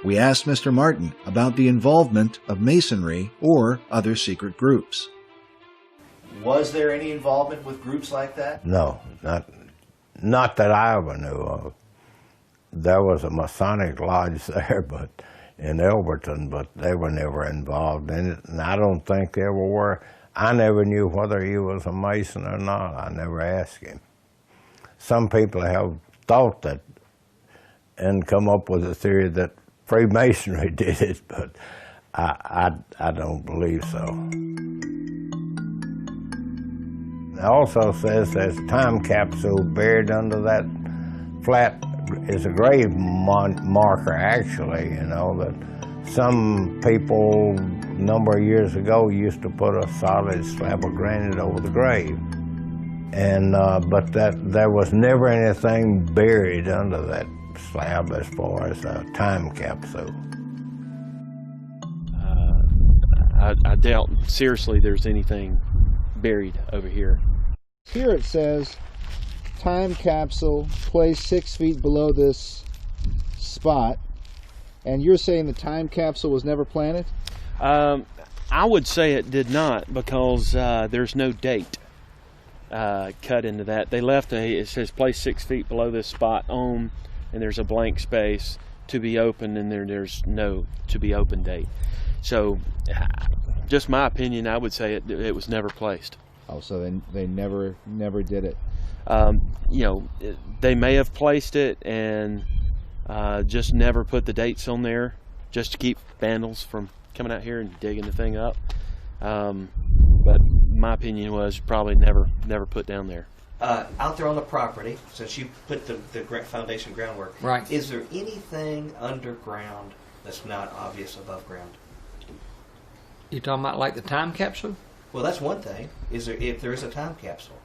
We asked Mr. Martin about the involvement of Masonry or other secret groups. Was there any involvement with groups like that? No, not that I ever knew of. There was a Masonic lodge there, but in Elberton, but they were never involved in it, and I don't think they ever were. I never knew whether he was a Mason or not. I never asked him. Some people have thought that and come up with a theory that Freemasonry did it, but I don't believe so. It also says there's a time capsule buried under that flat. Is a grave marker, actually, you know, that some people a number of years ago used to put a solid slab of granite over the grave. And but that there was never anything buried under that slab as far as a time capsule. I doubt seriously there's anything buried over here. Here it says, time capsule placed 6 feet below this spot, and you're saying the time capsule was never planted? I would say it did not, because there's no date cut into that. They left it says placed 6 feet below this spot on, and there's a blank space to be opened, and there's no to be open date. So just my opinion, I would say it was never placed. Oh, so they never did it. You know, they may have placed it and just never put the dates on there, just to keep vandals from coming out here and digging the thing up. But my opinion was probably never put down there. Out there on the property, since you put the foundation groundwork, right? Is there anything underground that's not obvious above ground? You talking about like the time capsule? Well, that's one thing. Is there, if there is a time capsule?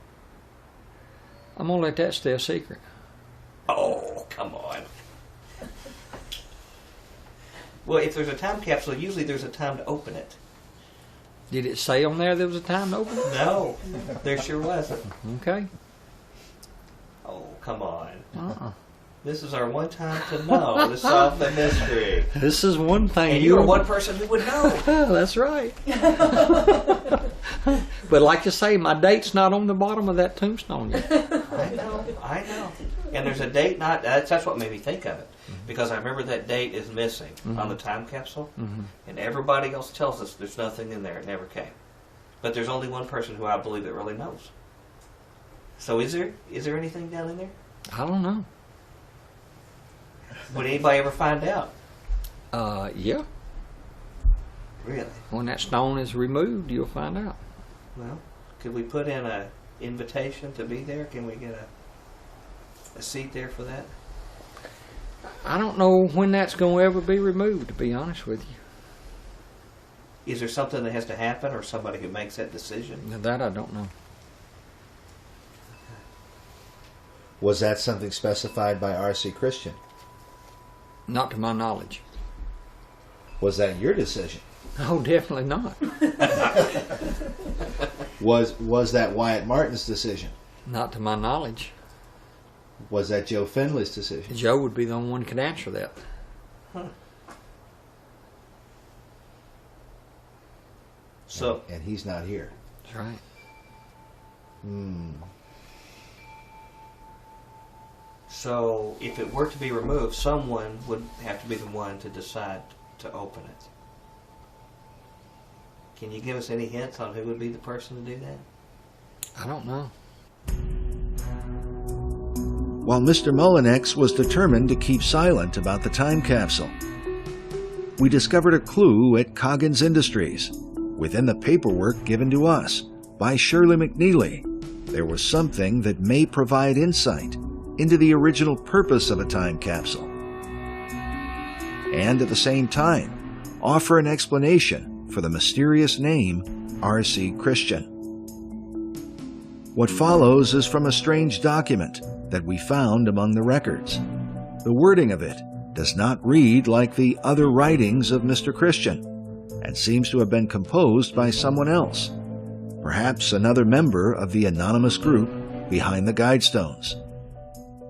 I'm gonna let that stay a secret. Oh, come on. Well, if there's a time capsule, usually there's a time to open it. Did it say on there was a time to open it? No, there sure wasn't. Okay. Oh, come on. This is our one time to know, to solve the mystery. This is one thing. And you are one person who would know. That's right. But like you say, my date's not on the bottom of that tombstone yet. I know. And there's a date not, that's what made me think of it. Because I remember that date is missing on the time capsule. And everybody else tells us there's nothing in there. It never came. But there's only one person who I believe that really knows. So is there anything down in there? I don't know. Would anybody ever find out? Yeah. Really? When that stone is removed, you'll find out. Well, could we put in an invitation to be there? Can we get a seat there for that? I don't know when that's going to ever be removed, to be honest with you. Is there something that has to happen, or somebody who makes that decision? Now, that I don't know. Was that something specified by R.C. Christian? Not to my knowledge. Was that your decision? Oh, definitely not. Was that Wyatt Martin's decision? Not to my knowledge. Was that Joe Finley's decision? Joe would be the only one who could answer that. So, and he's not here. That's right. So, if it were to be removed, someone would have to be the one to decide to open it. Can you give us any hints on who would be the person to do that? I don't know. While Mr. Mullinex was determined to keep silent about the time capsule, we discovered a clue at Coggins Industries. Within the paperwork given to us by Shirley McNeely, there was something that may provide insight into the original purpose of a time capsule, and at the same time offer an explanation for the mysterious name R.C. Christian. What follows is from a strange document that we found among the records. The wording of it does not read like the other writings of Mr. Christian, and seems to have been composed by someone else, perhaps another member of the anonymous group behind the Guidestones.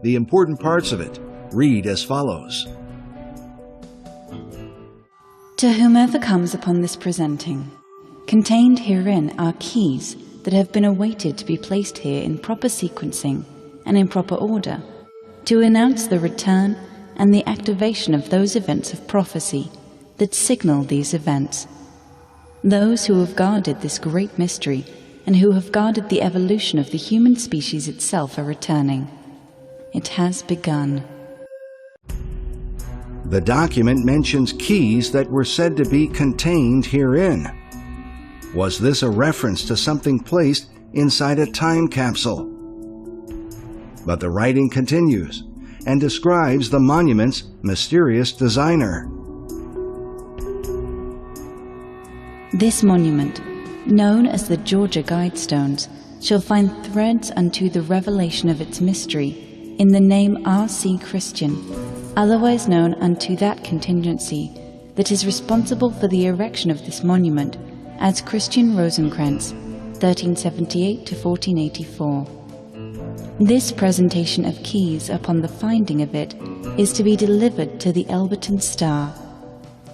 The important parts of it read as follows. To whomever comes upon this presenting, contained herein are keys that have been awaited to be placed here in proper sequencing and in proper order, to announce the return and the activation of those events of prophecy that signal these events. Those who have guarded this great mystery and who have guarded the evolution of the human species itself are returning. It has begun. The document mentions keys that were said to be contained herein. Was this a reference to something placed inside a time capsule? But the writing continues and describes the monument's mysterious designer. This monument, known as the Georgia Guidestones, shall find threads unto the revelation of its mystery in the name R.C. Christian, otherwise known unto that contingency that is responsible for the erection of this monument as Christian Rosencrantz, 1378 to 1484. This presentation of keys upon the finding of it is to be delivered to the Elberton Star.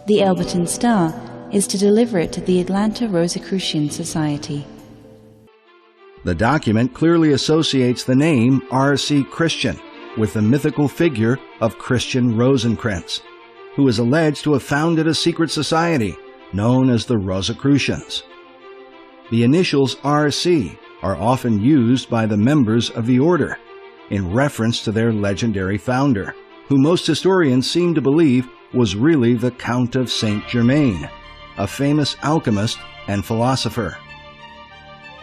The Elberton Star is to deliver it to the Atlanta Rosicrucian Society. The document clearly associates the name R.C. Christian with the mythical figure of Christian Rosencrantz, who is alleged to have founded a secret society known as the Rosicrucians. The initials R.C. are often used by the members of the order in reference to their legendary founder, who most historians seem to believe was really the Count of Saint Germain, a famous alchemist and philosopher.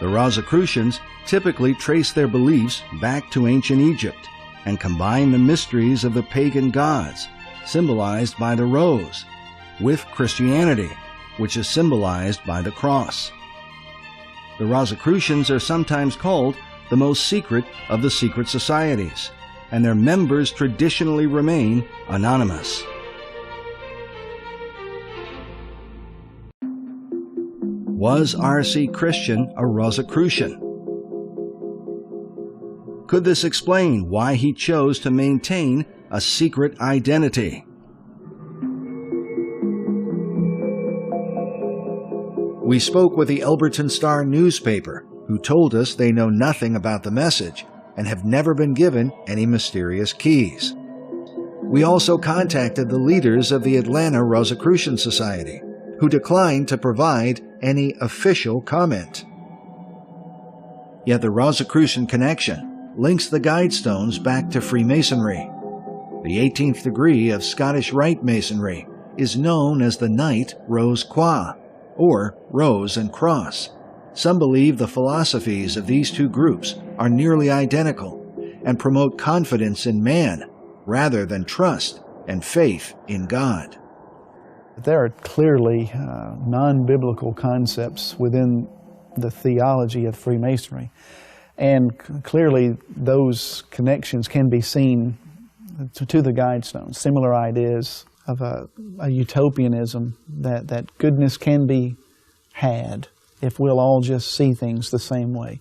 The Rosicrucians typically trace their beliefs back to ancient Egypt and combine the mysteries of the pagan gods, symbolized by the rose, with Christianity, which is symbolized by the cross. The Rosicrucians are sometimes called the most secret of the secret societies, and their members traditionally remain anonymous. Was R.C. Christian a Rosicrucian? Could this explain why he chose to maintain a secret identity. We spoke with the Elberton Star newspaper, who told us they know nothing about the message and have never been given any mysterious keys. We also contacted the leaders of the Atlanta Rosicrucian Society, who declined to provide any official comment. Yet the Rosicrucian connection links the Guidestones back to Freemasonry. The 18th degree of Scottish Rite Masonry is known as the Knight Rose Croix, or Rose and Cross. Some believe the philosophies of these two groups are nearly identical and promote confidence in man rather than trust and faith in God. There are clearly non-biblical concepts within the theology of Freemasonry, and clearly those connections can be seen to the Guidestones. Similar ideas of a utopianism that goodness can be had if we'll all just see things the same way.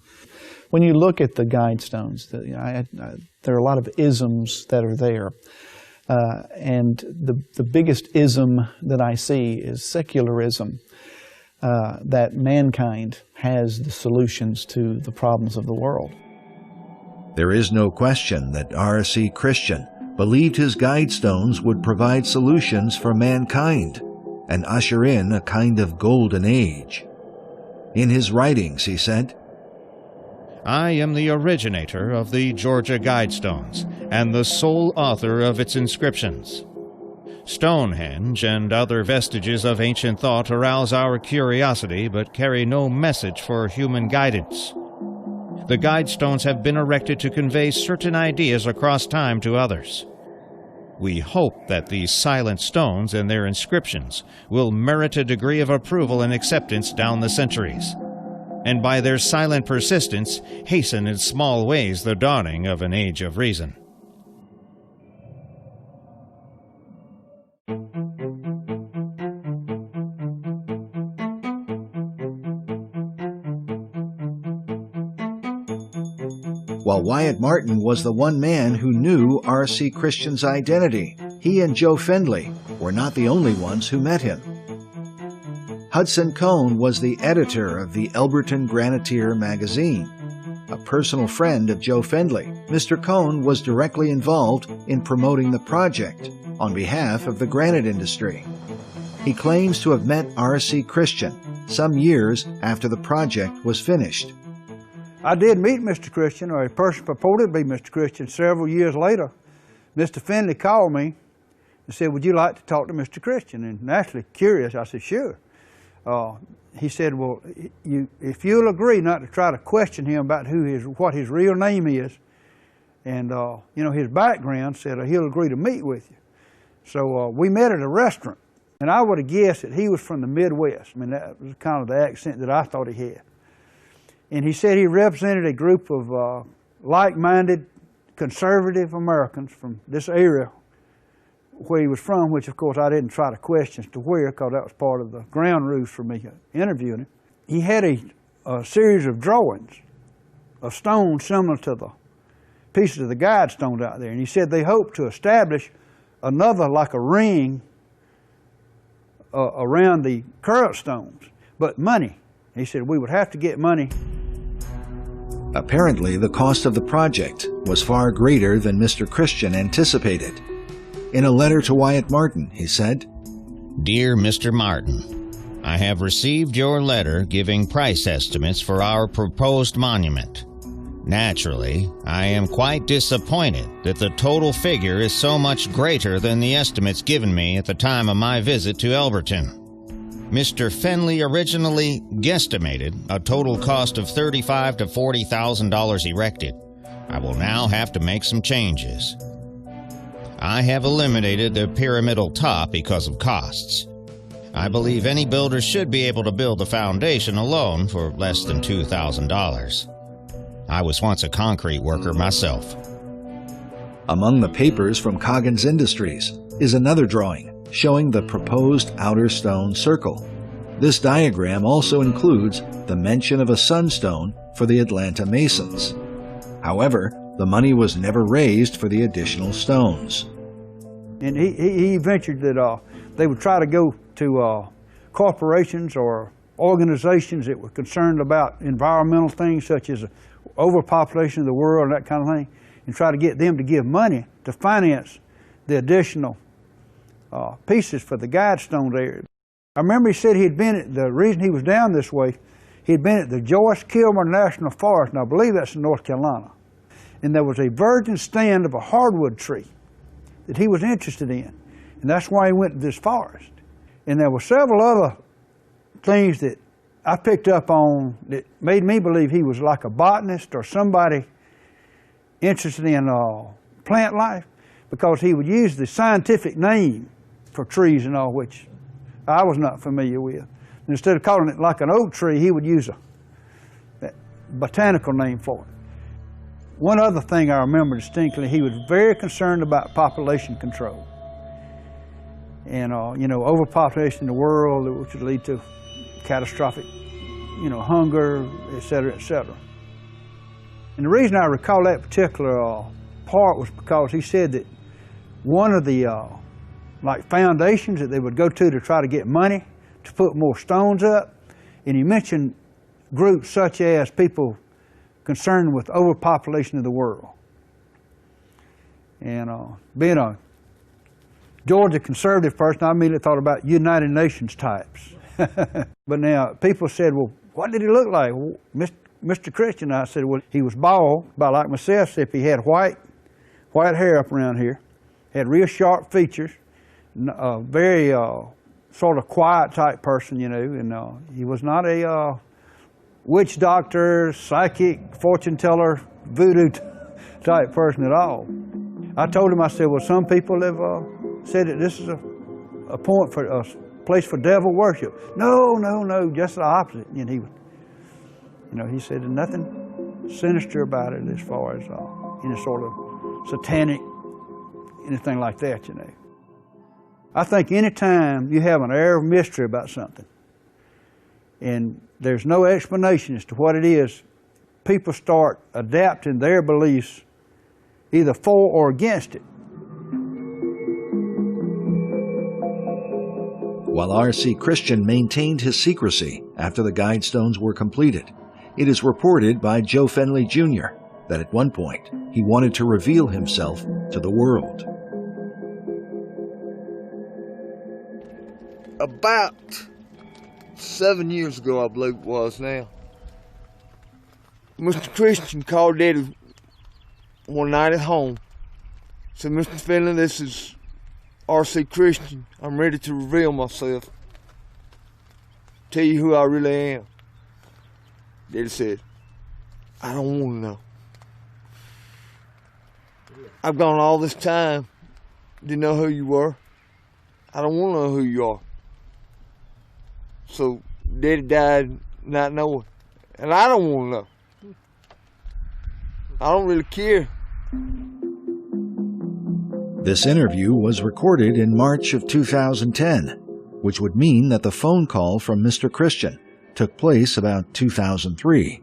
When you look at the Guidestones, there are a lot of isms that are there. And the biggest ism that I see is secularism, that mankind has the solutions to the problems of the world. There is no question that R.C. Christian believed his Guidestones would provide solutions for mankind and usher in a kind of golden age. In his writings, he said, I am the originator of the Georgia Guidestones and the sole author of its inscriptions. Stonehenge and other vestiges of ancient thought arouse our curiosity but carry no message for human guidance. The Guidestones have been erected to convey certain ideas across time to others. We hope that these silent stones and their inscriptions will merit a degree of approval and acceptance down the centuries, and by their silent persistence hasten in small ways the dawning of an age of reason. While Wyatt Martin was the one man who knew R.C. Christian's identity, he and Joe Findley were not the only ones who met him. Hudson Cohn was the editor of the Elberton Graniteer magazine. A personal friend of Joe Findley, Mr. Cohn was directly involved in promoting the project on behalf of the granite industry. He claims to have met R.C. Christian some years after the project was finished. I did meet Mr. Christian, or a person purported to be Mr. Christian, several years later. Mr. Findley called me and said, would you like to talk to Mr. Christian? And naturally curious, I said, sure. He said, well, if you'll agree not to try to question him about what his real name is and his background, said he'll agree to meet with you. So we met at a restaurant, and I would have guessed that he was from the Midwest. I mean, that was kind of the accent that I thought he had. And he said he represented a group of like-minded conservative Americans from this area where he was from, which of course I didn't try to question as to where, because that was part of the ground rules for me interviewing him. He had a series of drawings of stones similar to the pieces of the Guidestones out there. And he said they hoped to establish another, like a ring around the current stones, but money. He said we would have to get money. Apparently, the cost of the project was far greater than Mr. Christian anticipated. In a letter to Wyatt Martin, he said, Dear Mr. Martin, I have received your letter giving price estimates for our proposed monument. Naturally, I am quite disappointed that the total figure is so much greater than the estimates given me at the time of my visit to Elberton. Mr. Findley originally guesstimated a total cost of $35,000 to $40,000 erected. I will now have to make some changes. I have eliminated the pyramidal top because of costs. I believe any builder should be able to build the foundation alone for less than $2,000. I was once a concrete worker myself. Among the papers from Coggins Industries is another drawing showing the proposed outer stone circle. This diagram also includes the mention of a sunstone for the Atlanta Masons. However, the money was never raised for the additional stones. And he ventured that they would try to go to corporations or organizations that were concerned about environmental things such as overpopulation of the world and that kind of thing, and try to get them to give money to finance the additional pieces for the Guidestones area. I remember he said he'd been at, the reason he was down this way, he'd been at the Joyce Kilmer National Forest, and I believe that's in North Carolina. And there was a virgin stand of a hardwood tree that he was interested in. And that's why he went to this forest. And there were several other things that I picked up on that made me believe he was like a botanist or somebody interested in plant life, because he would use the scientific name for trees and all, which I was not familiar with. And instead of calling it like an oak tree, he would use a botanical name for it. One other thing I remember distinctly, he was very concerned about population control. And, you know, overpopulation in the world, which would lead to catastrophic, you know, hunger, et cetera, et cetera. And the reason I recall that particular part was because he said that one of the like foundations that they would go to try to get money to put more stones up, and he mentioned groups such as people concerned with overpopulation of the world. And being a Georgia conservative person, I immediately thought about United Nations types. But now people said, well, what did he look like? Well, Mr. Christian, I said, well, he was bald, about like myself, except he had white hair up around here, had real sharp features, very sort of quiet type person, you know, and he was not a witch doctor, psychic, fortune teller, voodoo type person at all. I told him, I said, well, some people have said that this is a point for a place for devil worship. No, just the opposite. And he said there's nothing sinister about it as far as any sort of satanic, anything like that, you know. I think any time you have an air of mystery about something and there's no explanation as to what it is, people start adapting their beliefs either for or against it. While R.C. Christian maintained his secrecy after the Guidestones were completed, it is reported by Joe Fenley Jr. that at one point he wanted to reveal himself to the world. About 7 years ago, I believe it was now, Mr. Christian called Daddy one night at home. Said, Mr. Finley, this is R.C. Christian. I'm ready to reveal myself. Tell you who I really am. Daddy said, I don't want to know. I've gone all this time, didn't know who you were. I don't want to know who you are. So Daddy died not knowing. And I don't want to know. I don't really care. This interview was recorded in March of 2010, which would mean that the phone call from Mr. Christian took place about 2003.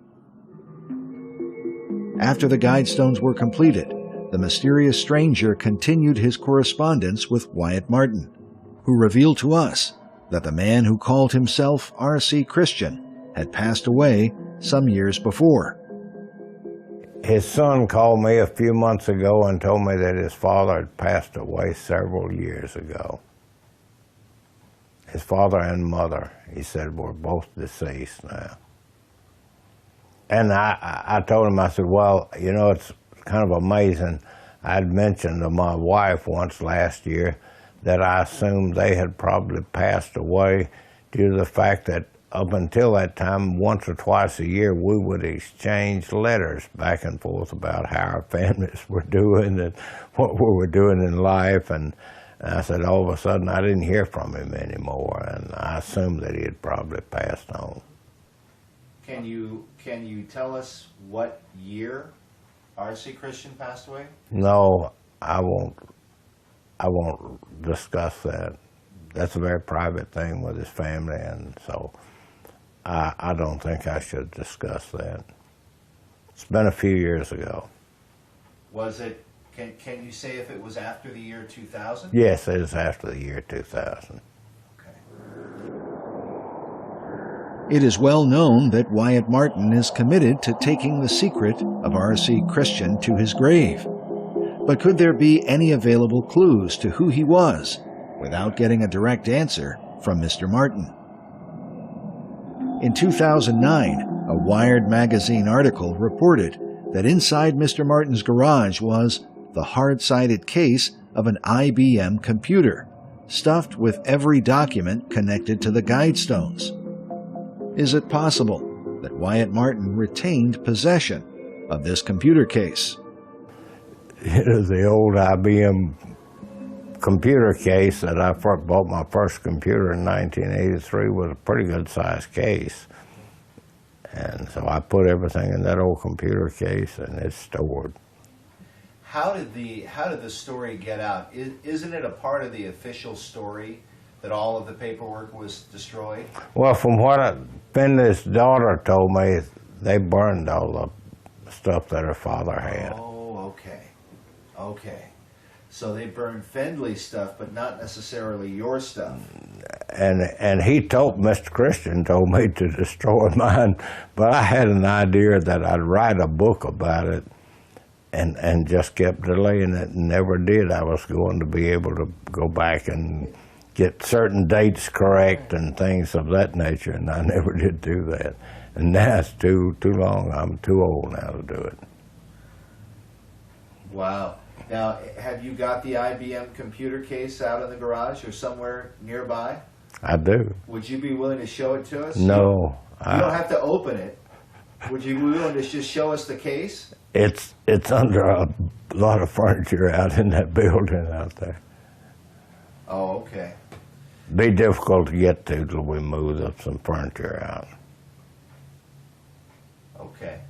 After the Guidestones were completed, the mysterious stranger continued his correspondence with Wyatt Martin, who revealed to us that the man who called himself R.C. Christian had passed away some years before. His son called me a few months ago and told me that his father had passed away several years ago. His father and mother, he said, were both deceased now. And I told him, I said, well, you know, it's kind of amazing. I'd mentioned to my wife once last year that I assumed they had probably passed away due to the fact that up until that time, once or twice a year, we would exchange letters back and forth about how our families were doing and what we were doing in life. And I said, all of a sudden, I didn't hear from him anymore, and I assumed that he had probably passed on. Can you tell us what year R.C. Christian passed away? No, I won't discuss that. That's a very private thing with his family, and so I don't think I should discuss that. It's been a few years ago. Was it Can you say if it was after the year 2000? Yes, it is after the year 2000. It is well known that Wyatt Martin is committed to taking the secret of R.C. Christian to his grave. But could there be any available clues to who he was without getting a direct answer from Mr. Martin? In 2009, a Wired magazine article reported that inside Mr. Martin's garage was the hard-sided case of an IBM computer, stuffed with every document connected to the Guidestones. Is it possible that Wyatt Martin retained possession of this computer case? It is the old IBM computer case that I bought my first computer in 1983. Was a pretty good sized case. And so I put everything in that old computer case and it's stored. How did the story get out? Isn't it a part of the official story that all of the paperwork was destroyed? Well, from what Finley's daughter told me, they burned all the stuff that her father had. Oh, okay. Okay. So they burned Findley's stuff, but not necessarily your stuff. And he told, Mr. Christian told me to destroy mine, but I had an idea that I'd write a book about it and just kept delaying it and never did. I was going to be able to go back and get certain dates correct and things of that nature, and I never did do that. And now it's too long. I'm too old now to do it. Wow. Now, have you got the IBM computer case out in the garage or somewhere nearby? I do. Would you be willing to show it to us? No. You don't have to open it. Would you be willing to just show us the case? It's under a lot of furniture out in that building out there. Oh, okay. Be difficult to get to till we move some furniture out. Okay.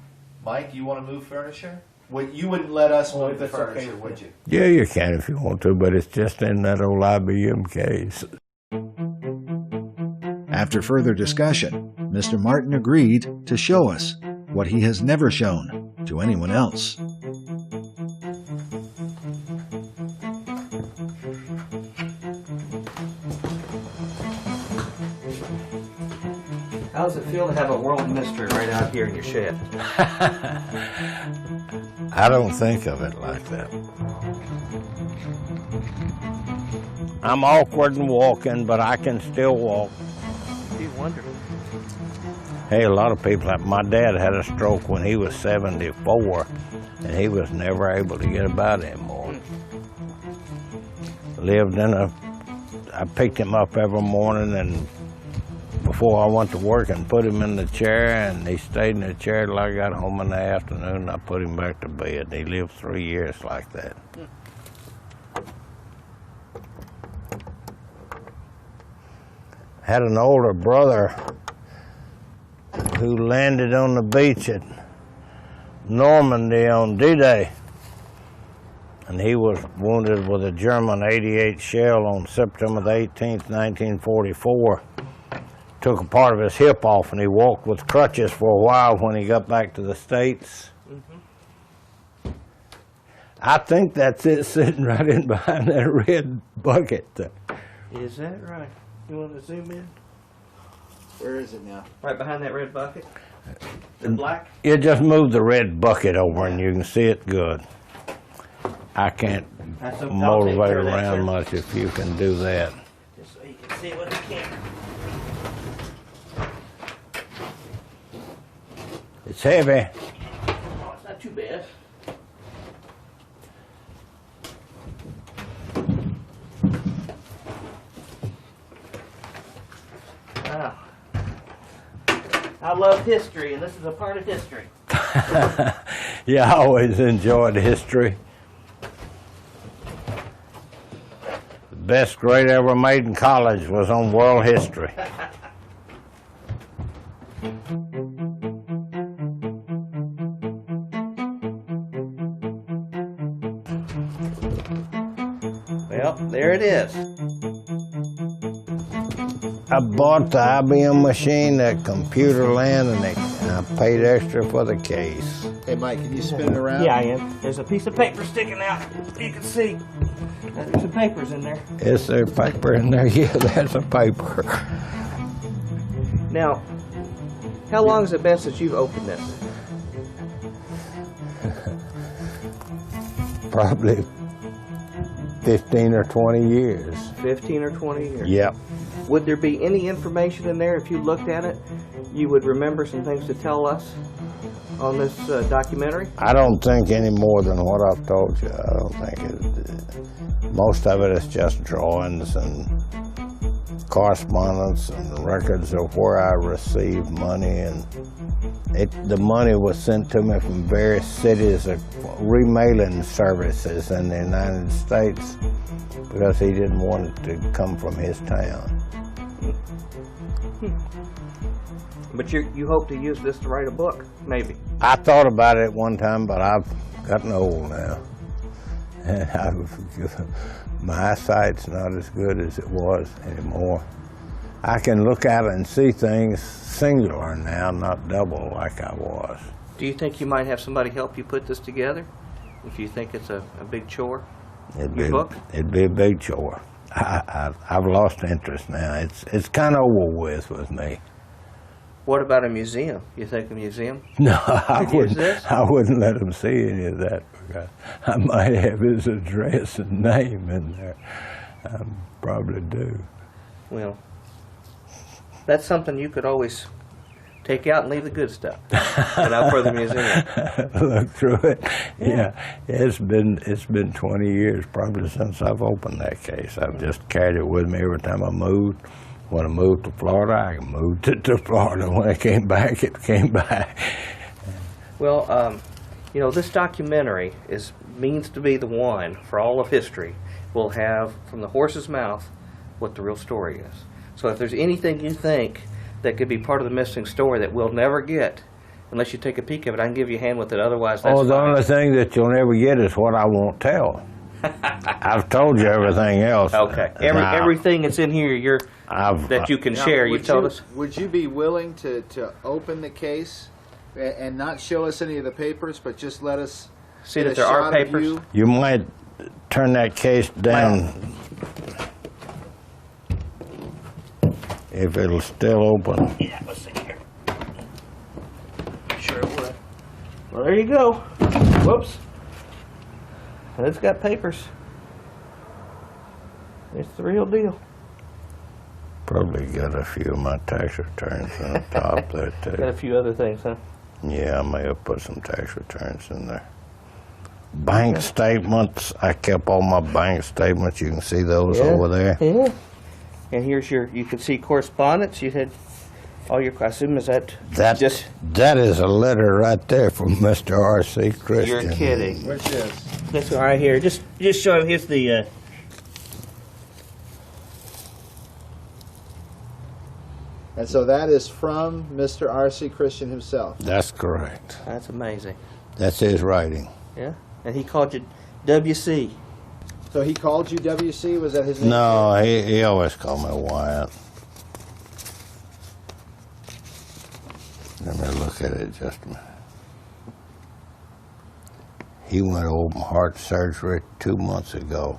Mike, you want to move furniture? You wouldn't let us move the furniture, would you? Yeah, you can if you want to, but it's just in that old IBM case. After further discussion, Mr. Martin agreed to show us what he has never shown to anyone else. How does it feel to have a world mystery right out here in your shed? I don't think of it like that. I'm awkward in walking, but I can still walk. You wonder. Hey, a lot of people, my dad had a stroke when he was 74, and he was never able to get about anymore. I picked him up every morning, and before I went to work, and put him in the chair, and he stayed in the chair till I got home in the afternoon, and I put him back to bed. He lived 3 years like that. Had an older brother who landed on the beach at Normandy on D-Day. And he was wounded with a German 88 shell on September the 18th, 1944. Took a part of his hip off, and he walked with crutches for a while when he got back to the States. Mm-hmm. I think that's it sitting right in behind that red bucket there. Is that right? You want to zoom in? Where is it now? Right behind that red bucket? The black? You just move the red bucket over and you can see it good. I can't motivate around much if you can do that. Just so you can see what you can. It's heavy. Oh, it's not too bad. Wow. I love history, and this is a part of history. Yeah, I always enjoyed history. The best grade ever made in college was on world history. Well, there it is. I bought the IBM machine at Computer Land, and I paid extra for the case. Hey, Mike, can you spin it around? Yeah, I am. There's a piece of paper sticking out. You can see. There's some papers in there. Is there paper in there? Yeah, there's a paper. Now, how long has it been since you've opened this? Probably 15 or 20 years. 15 or 20 years? Yep. Would there be any information in there, if you looked at it, you would remember some things to tell us on this documentary? I don't think any more than what I've told you. I don't think it. Most of it is just drawings and correspondence and records of where I received money, and the money was sent to me from various cities of remailing services in the United States because he didn't want it to come from his town. But you hope to use this to write a book, maybe? I thought about it one time, but I've gotten old now. My eyesight's not as good as it was anymore. I can look at it and see things singular now, not double like I was. Do you think you might have somebody help you put this together, if you think it's a big chore? It'd be a big chore. I've lost interest now. It's kind of over with me. What about a museum? You think a museum? No, I wouldn't let him see any of that because I might have his address and name in there. I probably do. Well, that's something you could always take out and leave the good stuff. Put out for the museum. Look through it. Yeah, it's been 20 years probably since I've opened that case. I've just carried it with me every time I moved. When I moved to Florida, I moved it to Florida. When I came back, it came back. Well, you know, this documentary means to be the one for all of history. We'll have from the horse's mouth what the real story is. So if there's anything you think that could be part of the missing story that we'll never get, unless you take a peek of it, I can give you a hand with it. Otherwise, that's the only thing that you'll never get is what I won't tell. I've told you everything else. Okay. Everything that's in here that you can share, you've told us? Would you be willing to open the case and not show us any of the papers, but just let us see that there are papers? You might turn that case down if it'll still open. Yeah, let's see here. Sure it would. Well, there you go. Whoops. And it's got papers. It's the real deal. Probably got a few of my tax returns on the top there, too. Got a few other things, huh? Yeah, I may have put some tax returns in there. Bank statements. I kept all my bank statements. You can see those over there. Yeah. And here's you can see correspondence. You had all your, I assume, is that just... That is a letter right there from Mr. R.C. Christian. You're kidding. What's this? This one right here. Just show him. Here's the... And so that is from Mr. R.C. Christian himself. That's correct. That's amazing. That's his writing. Yeah. And he called you W.C. So he called you W.C.? Was that his name? No, he always called me Wyatt. Let me look at it just a minute. He went open heart surgery 2 months ago.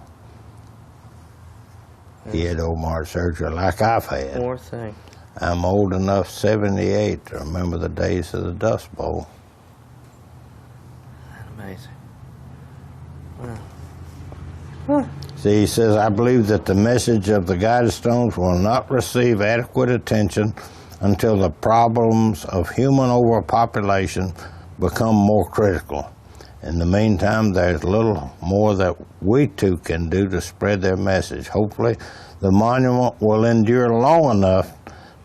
He had open heart surgery like I've had. Poor thing. I'm old enough, 78, to remember the days of the Dust Bowl. That's amazing. Wow. Huh. See, he says, I believe that the message of the Guidestones will not receive adequate attention until the problems of human overpopulation become more critical. In the meantime, there's little more that we too can do to spread their message. Hopefully, the monument will endure long enough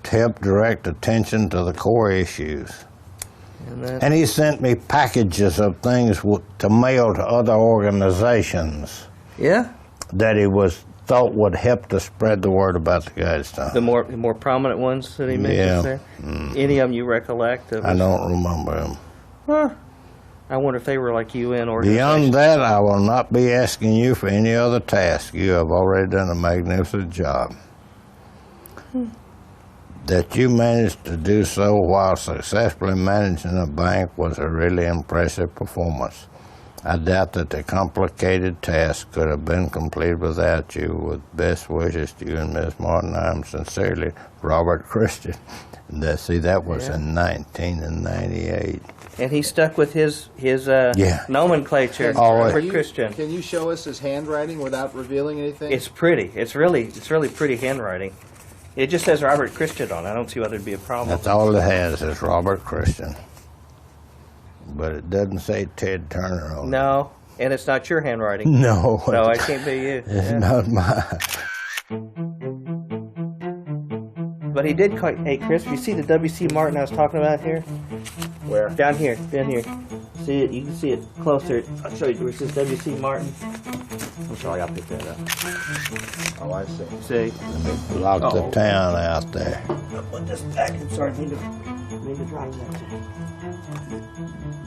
to help direct attention to the core issues. And he sent me packages of things to mail to other organizations. Yeah? That he thought would help to spread the word about the Guidestones. The more prominent ones that he mentions there? Any of them you recollect? I don't remember them. Huh. I wonder if they were like UN organizations. Beyond that, I will not be asking you for any other task. You have already done a magnificent job. That you managed to do so while successfully managing a bank was a really impressive performance. I doubt that the complicated task could have been completed without you. With best wishes to you and Miss Martin, I'm sincerely, Robert Christian. That was in 1998. And he stuck with his nomenclature, Robert Christian. Can you show us his handwriting without revealing anything? It's pretty. It's really pretty handwriting. It just says Robert Christian on it. I don't see why there'd be a problem. That's all it has is Robert Christian. But it doesn't say Ted Turner on it. No, and it's not your handwriting. No. No, it can't be you. It's not mine. But he did call, hey Chris, you see the W.C. Martin I was talking about here? Where? Down here. See it, you can see it closer. I'll show you where it says W.C. Martin. I'm sorry, I'll pick that up. Oh, I see. See? Block the town out there. I'll put this back. I'm sorry, I need to drop that.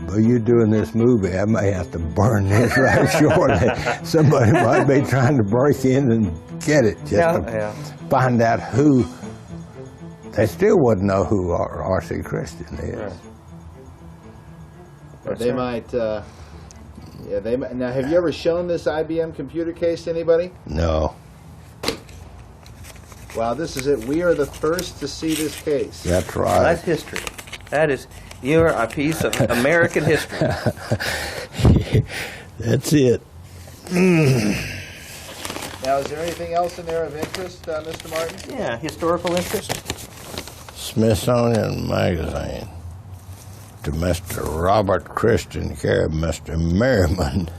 Well, you're doing this movie, I may have to burn this right shortly. Somebody might be trying to break in and get it just to find out who. They still wouldn't know who R.C. Christian is. Right. But they might. They might. Now, have you ever shown this IBM computer case to anybody? No. Wow, this is it. We are the first to see this case. That's right. Well, that's history. You're a piece of American history. That's it. Now, is there anything else in there of interest, Mr. Martin? Yeah, historical interest. Smithsonian Magazine to Mr. Robert Christian, care of Mr. Merriman,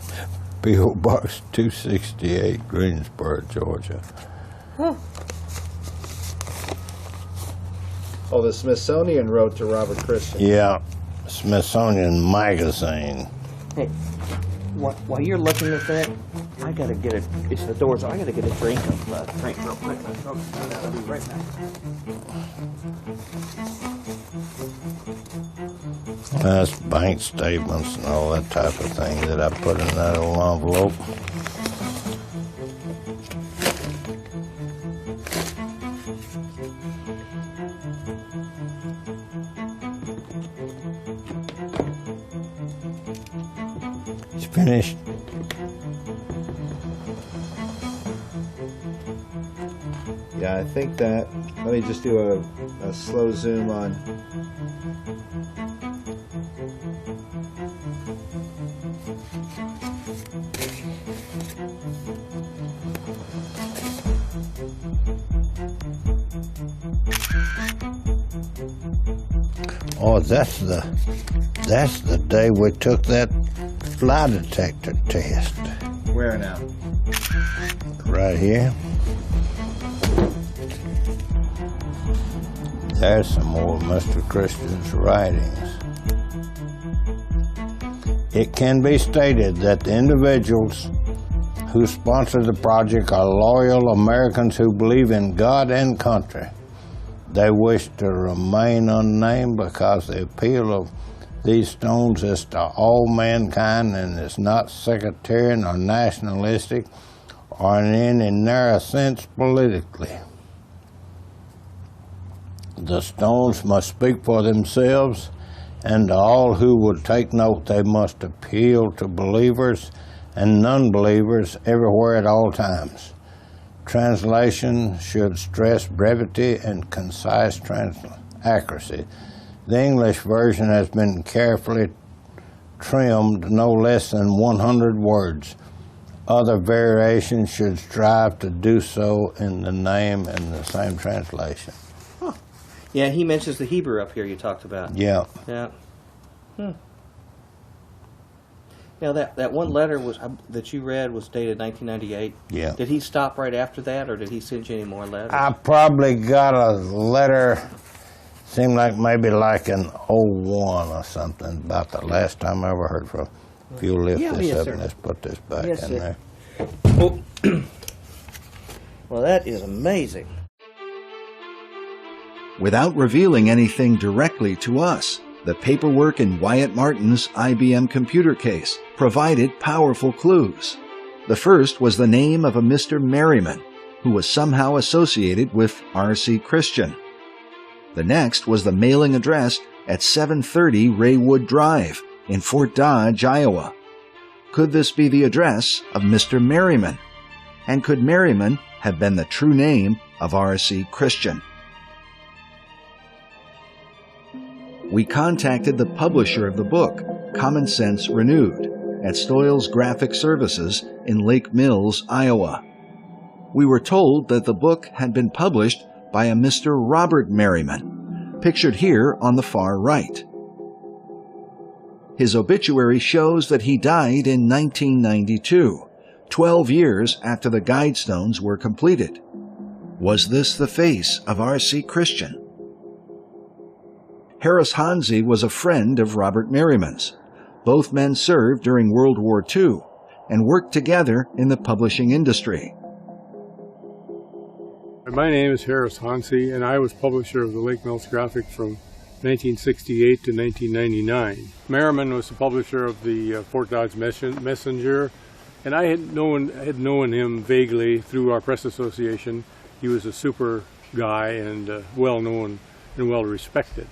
P.O. Box 268, Greensboro, Georgia. Huh. Oh, the Smithsonian wrote to Robert Christian. Yeah, Smithsonian Magazine. Hey, while you're looking at that, I gotta get it. It's the doors. I gotta get a drink real quick. I'll be right back. That's bank statements and all that type of thing that I put in that little envelope. It's finished. Yeah, I think that. Let me just do a slow zoom on. Oh, that's the day we took that lie detector test. Where now? Right here. There's some more of Mr. Christian's writings. It can be stated that the individuals who sponsor the project are loyal Americans who believe in God and country. They wish to remain unnamed because the appeal of these stones is to all mankind and is not sectarian or nationalistic or in any narrow sense politically. The stones must speak for themselves, and to all who would take note, they must appeal to believers and non-believers everywhere at all times. Translation should stress brevity and concise accuracy. The English version has been carefully trimmed no less than 100 words. Other variations should strive to do so in the name in the same translation. Huh. Yeah, he mentions the Hebrew up here you talked about. Yeah. Yeah. Now that one letter that you read was dated 1998. Yeah. Did he stop right after that, or did he send you any more letters? I probably got a letter, seemed like maybe like an 01 or something, about the last time I ever heard from him. If you'll lift this up and let's put this back in there. Oh. Well, that is amazing. Without revealing anything directly to us, the paperwork in Wyatt Martin's IBM computer case provided powerful clues. The first was the name of a Mr. Merriman, who was somehow associated with R.C. Christian. The next was the mailing address at 730 Raywood Drive in Fort Dodge, Iowa. Could this be the address of Mr. Merriman? And could Merriman have been the true name of R.C. Christian? We contacted the publisher of the book, Common Sense Renewed, at Stoyles Graphic Services in Lake Mills, Iowa. We were told that the book had been published by a Mr. Robert Merriman, pictured here on the far right. His obituary shows that he died in 1992, 12 years after the Guidestones were completed. Was this the face of R.C. Christian? Harris Hansi was a friend of Robert Merriman's. Both men served during World War II and worked together in the publishing industry. My name is Harris Hansi, and I was publisher of the Lake Mills Graphic from 1968 to 1999. Merriman was the publisher of the Fort Dodge Messenger, and I had known him vaguely through our press association. He was a super guy and well known and well respected.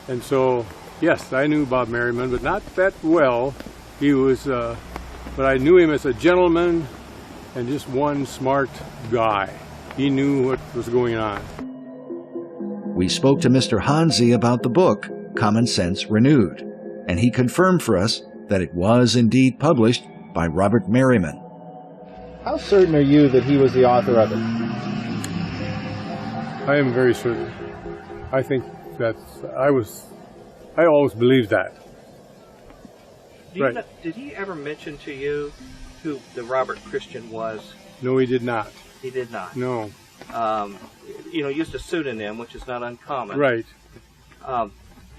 And so, yes, I knew Bob Merriman, but not that well. He was, but I knew him as a gentleman and just one smart guy. He knew what was going on. We spoke to Mr. Hansi about the book, Common Sense Renewed, and he confirmed for us that it was indeed published by Robert Merriman. How certain are you that he was the author of it? I am very certain. I think that I always believed that. Did he ever mention to you who the Robert Christian was? No, he did not. He did not? No. Used a pseudonym, which is not uncommon. Right.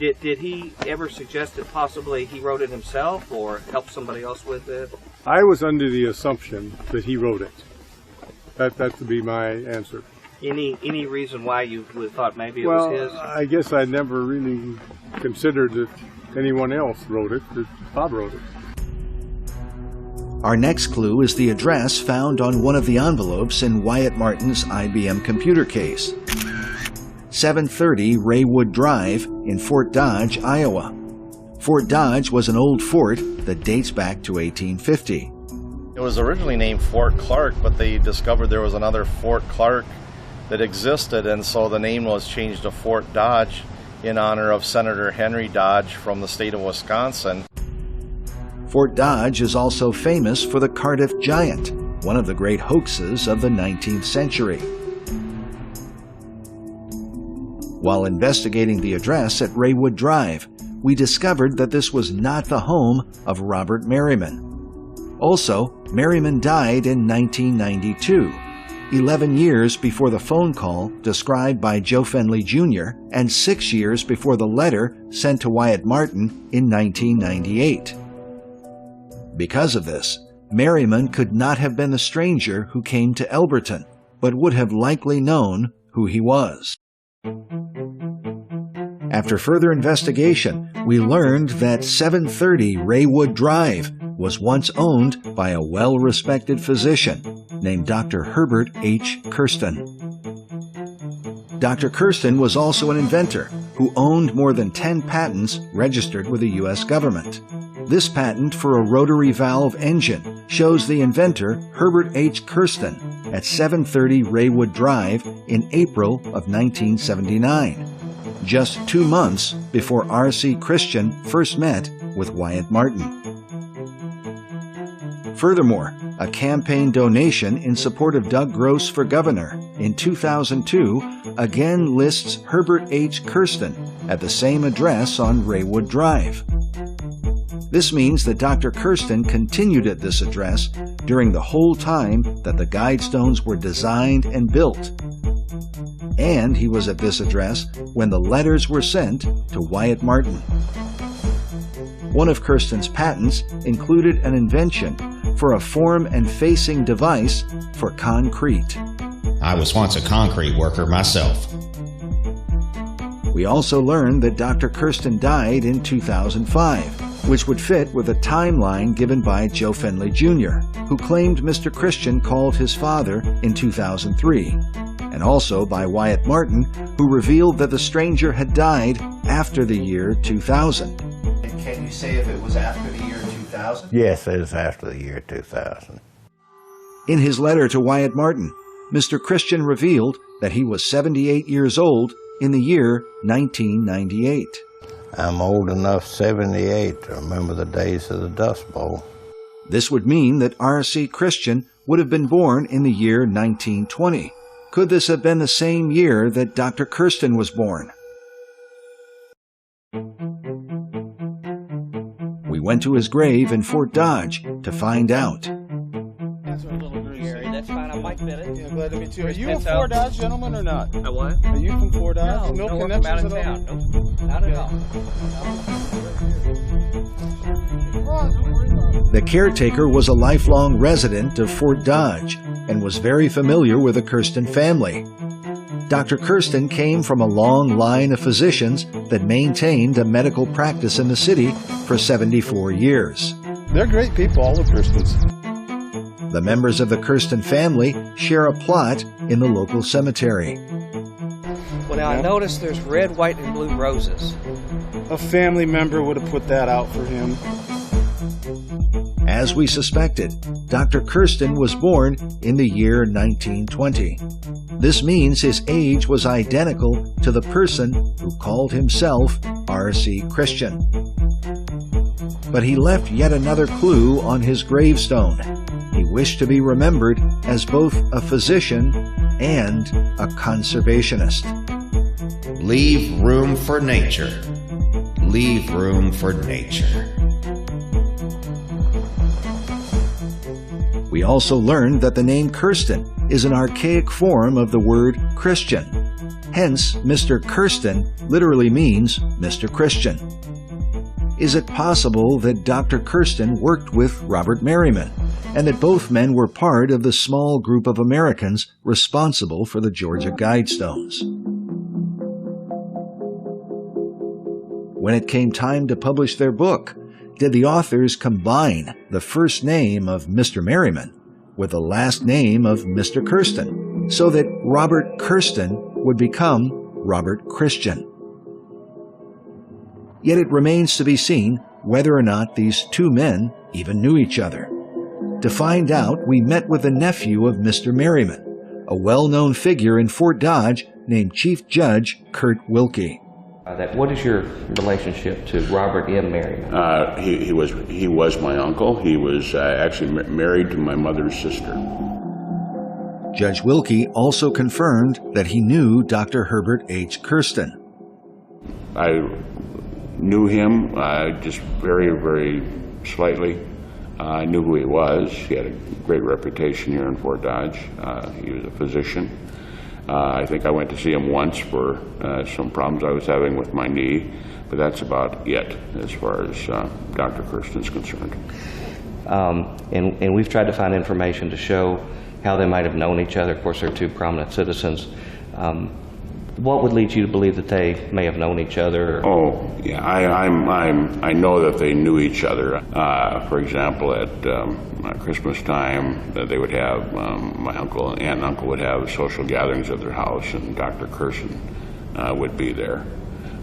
Did he ever suggest that possibly he wrote it himself or helped somebody else with it? I was under the assumption that he wrote it. That would be my answer. Any reason why you would have thought maybe it was his? Well, I guess I never really considered that anyone else wrote it, that Bob wrote it. Our next clue is the address found on one of the envelopes in Wyatt Martin's IBM computer case. 730 Raywood Drive in Fort Dodge, Iowa. Fort Dodge was an old fort that dates back to 1850. It was originally named Fort Clark, but they discovered there was another Fort Clark that existed, and so the name was changed to Fort Dodge in honor of Senator Henry Dodge from the state of Wisconsin. Fort Dodge is also famous for the Cardiff Giant, one of the great hoaxes of the 19th century. While investigating the address at Raywood Drive, we discovered that this was not the home of Robert Merriman. Also, Merriman died in 1992, 11 years before the phone call described by Joe Fenley Jr. and 6 years before the letter sent to Wyatt Martin in 1998. Because of this, Merriman could not have been the stranger who came to Elberton, but would have likely known who he was. After further investigation, we learned that 730 Raywood Drive was once owned by a well-respected physician named Dr. Herbert H. Kirsten. Dr. Kirsten was also an inventor who owned more than 10 patents registered with the U.S. government. This patent for a rotary valve engine shows the inventor Herbert H. Kirsten at 730 Raywood Drive in April of 1979, just 2 months before R.C. Christian first met with Wyatt Martin. Furthermore, a campaign donation in support of Doug Gross for governor in 2002 again lists Herbert H. Kirsten at the same address on Raywood Drive. This means that Dr. Kirsten continued at this address during the whole time that the Guidestones were designed and built. And he was at this address when the letters were sent to Wyatt Martin. One of Kirsten's patents included an invention for a form and facing device for concrete. I was once a concrete worker myself. We also learned that Dr. Kirsten died in 2005, which would fit with a timeline given by Joe Fenley Jr., who claimed Mr. Christian called his father in 2003, and also by Wyatt Martin, who revealed that the stranger had died after the year 2000. And can you say if it was after the year 2000? Yes, it was after the year 2000. In his letter to Wyatt Martin, Mr. Christian revealed that he was 78 years old in the year 1998. I'm old enough, 78, to remember the days of the Dust Bowl. This would mean that R.C. Christian would have been born in the year 1920. Could this have been the same year that Dr. Kirsten was born? We went to his grave in Fort Dodge to find out. That's fine. I'm Mike Bennett. Yeah, glad to meet you. Are you a Fort Dodge gentleman or not? A what? Are you from Fort Dodge? No, we're from connections out of at all? town. Nope, not at all. The caretaker was a lifelong resident of Fort Dodge and was very familiar with the Kirsten family. Dr. Kirsten came from a long line of physicians that maintained a medical practice in the city for 74 years. They're great people, all the Kirstens. The members of the Kirsten family share a plot in the local cemetery. Well, now I noticed there's red, white, and blue roses. A family member would have put that out for him. As we suspected, Dr. Kirsten was born in the year 1920. This means his age was identical to the person who called himself R.C. Christian. But he left yet another clue on his gravestone. He wished to be remembered as both a physician and a conservationist. Leave room for nature. Leave room for nature. We also learned that the name Kirsten is an archaic form of the word Christian. Hence, Mr. Kirsten literally means Mr. Christian. Is it possible that Dr. Kirsten worked with Robert Merriman, and that both men were part of the small group of Americans responsible for the Georgia Guidestones? When it came time to publish their book, did the authors combine the first name of Mr. Merriman with the last name of Mr. Kirsten, so that Robert Kirsten would become Robert Christian? Yet it remains to be seen whether or not these two men even knew each other. To find out, we met with the nephew of Mr. Merriman, a well-known figure in Fort Dodge named Chief Judge Kurt Wilkie. What is your relationship to Robert M. Merriman? He was my uncle. He was actually married to my mother's sister. Judge Wilkie also confirmed that he knew Dr. Herbert H. Kirsten. I knew him just very, very slightly. I knew who he was. He had a great reputation here in Fort Dodge. He was a physician. I think I went to see him once for some problems I was having with my knee, but that's about it as far as Dr. Kirsten's concerned. And we've tried to find information to show how they might have known each other. Of course, they're two prominent citizens. What would lead you to believe that they may have known each other? Oh, yeah, I know that they knew each other. For example, at Christmas time, they would have, my aunt and uncle would have social gatherings at their house, and Dr. Kirsten would be there.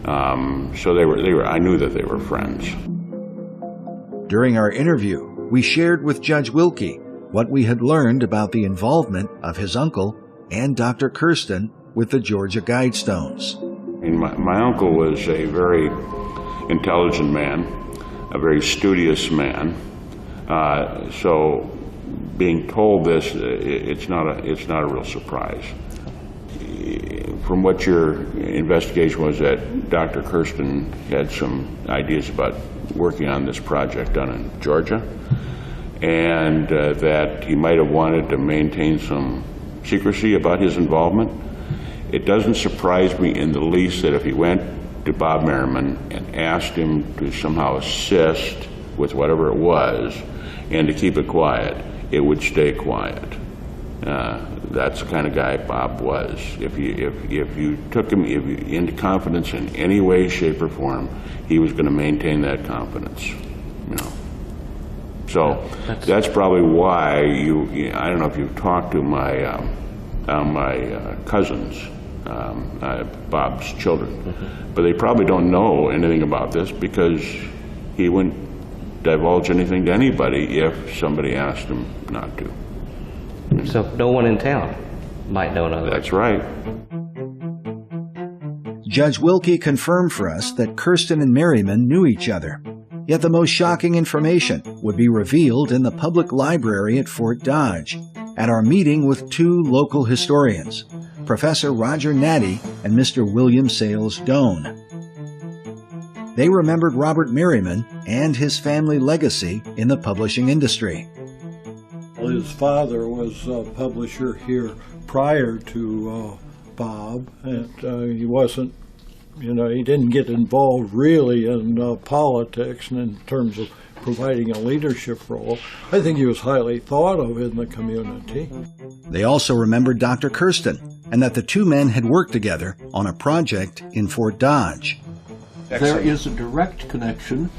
So I knew that they were friends. During our interview, we shared with Judge Wilkie what we had learned about the involvement of his uncle and Dr. Kirsten with the Georgia Guidestones. My uncle was a very intelligent man, a very studious man. So being told this, it's not a real surprise. From what your investigation was, that Dr. Kirsten had some ideas about working on this project down in Georgia, and that he might have wanted to maintain some secrecy about his involvement. It doesn't surprise me in the least that if he went to Bob Merriman and asked him to somehow assist with whatever it was and to keep it quiet, it would stay quiet. That's the kind of guy Bob was. If you took him into confidence in any way, shape, or form, he was going to maintain that confidence. You know. So that's probably why I don't know if you've talked to my my cousins, Bob's children. But they probably don't know anything about this because he wouldn't divulge anything to anybody if somebody asked him not to. So no one in town might know none of That's right. Judge Wilkie confirmed for us that Kirsten and Merriman knew each other. Yet the most shocking information would be revealed in the public library at Fort Dodge, at our meeting with two local historians, Professor Roger Natty and Mr. William Sales Doane. They remembered Robert Merriman and his family legacy in the publishing industry. Well, his father was a publisher here prior to Bob, and he wasn't, he didn't get involved really in politics and in terms of providing a leadership role. I think he was highly thought of in the community. They also remembered Dr. Kirsten, and that the two men had worked together on a project in Fort Dodge. There is a direct connection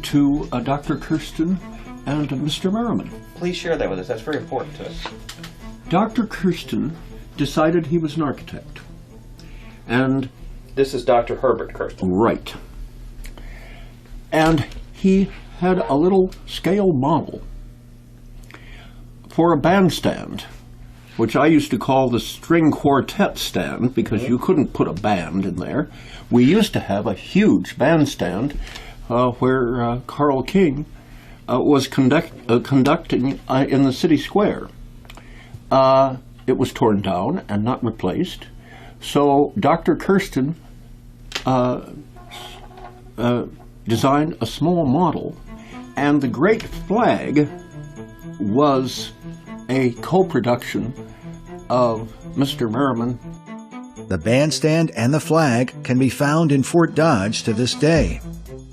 to Dr. Kirsten and Mr. Merriman. Please share that with us. That's very important to us. Dr. Kirsten decided he was an architect. And this is Dr. Herbert Kirsten. Right. And he had a little scale model for a bandstand, which I used to call the string quartet stand because you couldn't put a band in there. We used to have a huge bandstand where Carl King was conducting in the city square. It was torn down and not replaced. So Dr. Kirsten designed a small model, and the Great Flag was a co-production of Mr. Merriman. The bandstand and the flag can be found in Fort Dodge to this day.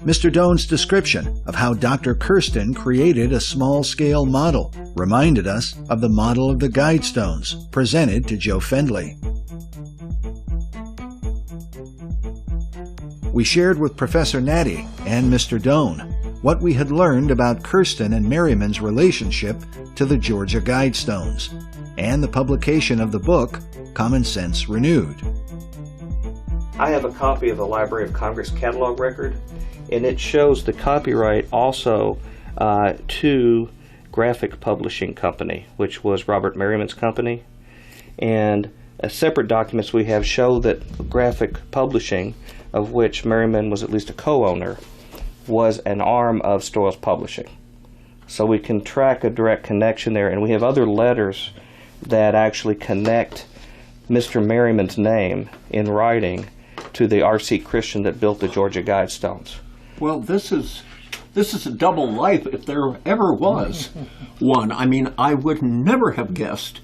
Mr. Doane's description of how Dr. Kirsten created a small-scale model reminded us of the model of the Guidestones presented to Joe Fendley. We shared with Professor Natty and Mr. Doane what we had learned about Kirsten and Merriman's relationship to the Georgia Guidestones and the publication of the book Common Sense Renewed. I have a copy of the Library of Congress catalog record, and it shows the copyright also to Graphic Publishing Company, which was Robert Merriman's company. And separate documents we have show that Graphic Publishing, of which Merriman was at least a co-owner, was an arm of Stoyles Publishing. So we can track a direct connection there, and we have other letters that actually connect Mr. Merriman's name in writing to the R.C. Christian that built the Georgia Guidestones. Well, this is a double life if there ever was one. I mean, I would never have guessed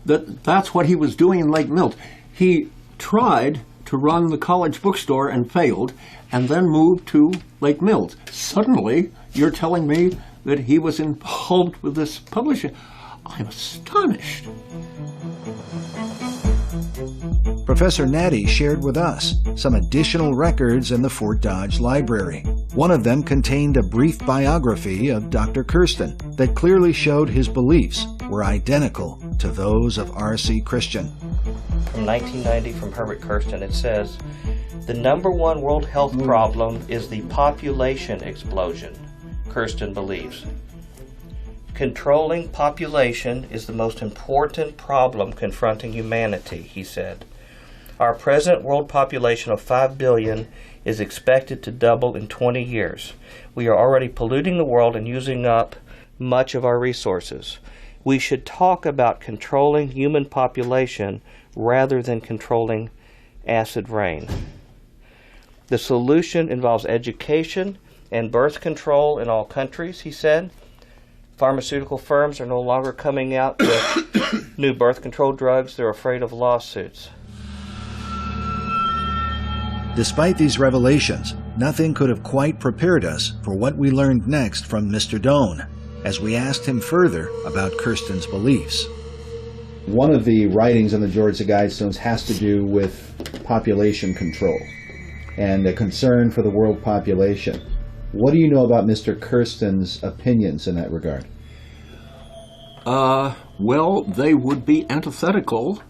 that that's what he was doing in Lake Milt. He tried to run the college bookstore and failed, and then moved to Lake Milt. Suddenly, you're telling me that he was involved with this publishing. I'm astonished. Professor Natty shared with us some additional records in the Fort Dodge Library. One of them contained a brief biography of Dr. Kirsten that clearly showed his beliefs were identical to those of R.C. Christian. From 1990, from Herbert Kirsten, it says, "The number one world health problem is the population explosion," Kirsten believes. "Controlling population is the most important problem confronting humanity," he said. "Our present world population of 5 billion is expected to double in 20 years. We are already polluting the world and using up much of our resources. We should talk about controlling human population rather than controlling acid rain. The solution involves education and birth control in all countries," he said. "Pharmaceutical firms are no longer coming out with new birth control drugs. They're afraid of lawsuits." Despite these revelations, nothing could have quite prepared us for what we learned next from Mr. Doane, as we asked him further about Kirsten's beliefs. One of the writings in the Georgia Guidestones has to do with population control and a concern for the world population. What do you know about Mr. Kirsten's opinions in that regard? Well, they would be antithetical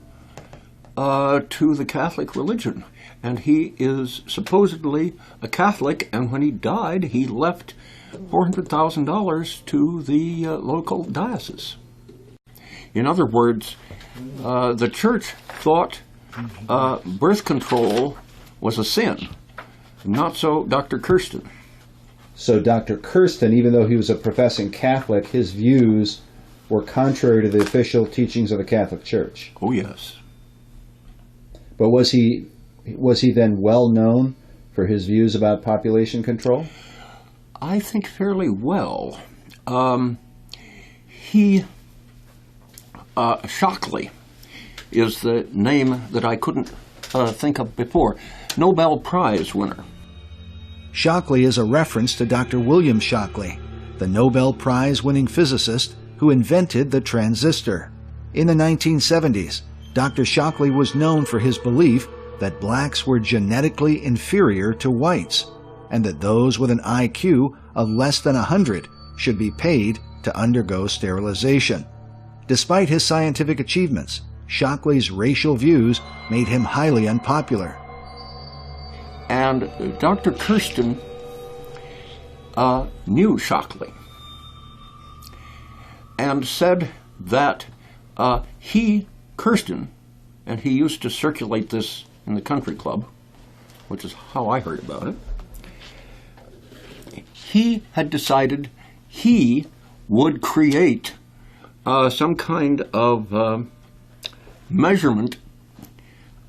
to the Catholic religion. And he is supposedly a Catholic, and when he died, he left $400,000 to the local diocese. In other words, the church thought birth control was a sin. Not so Dr. Kirsten. So Dr. Kirsten, even though he was a professing Catholic, his views were contrary to the official teachings of the Catholic Church. Oh, yes. But was he then well known for his views about population control? I think fairly well. Shockley is the name that I couldn't think of before. Nobel Prize winner. Shockley is a reference to Dr. William Shockley, the Nobel Prize-winning physicist who invented the transistor. In the 1970s, Dr. Shockley was known for his belief that blacks were genetically inferior to whites, and that those with an IQ of less than 100 should be paid to undergo sterilization. Despite his scientific achievements, Shockley's racial views made him highly unpopular. And Dr. Kirsten knew Shockley and said that Kirsten, and he used to circulate this in the country club, which is how I heard about it, he had decided he would create some kind of measurement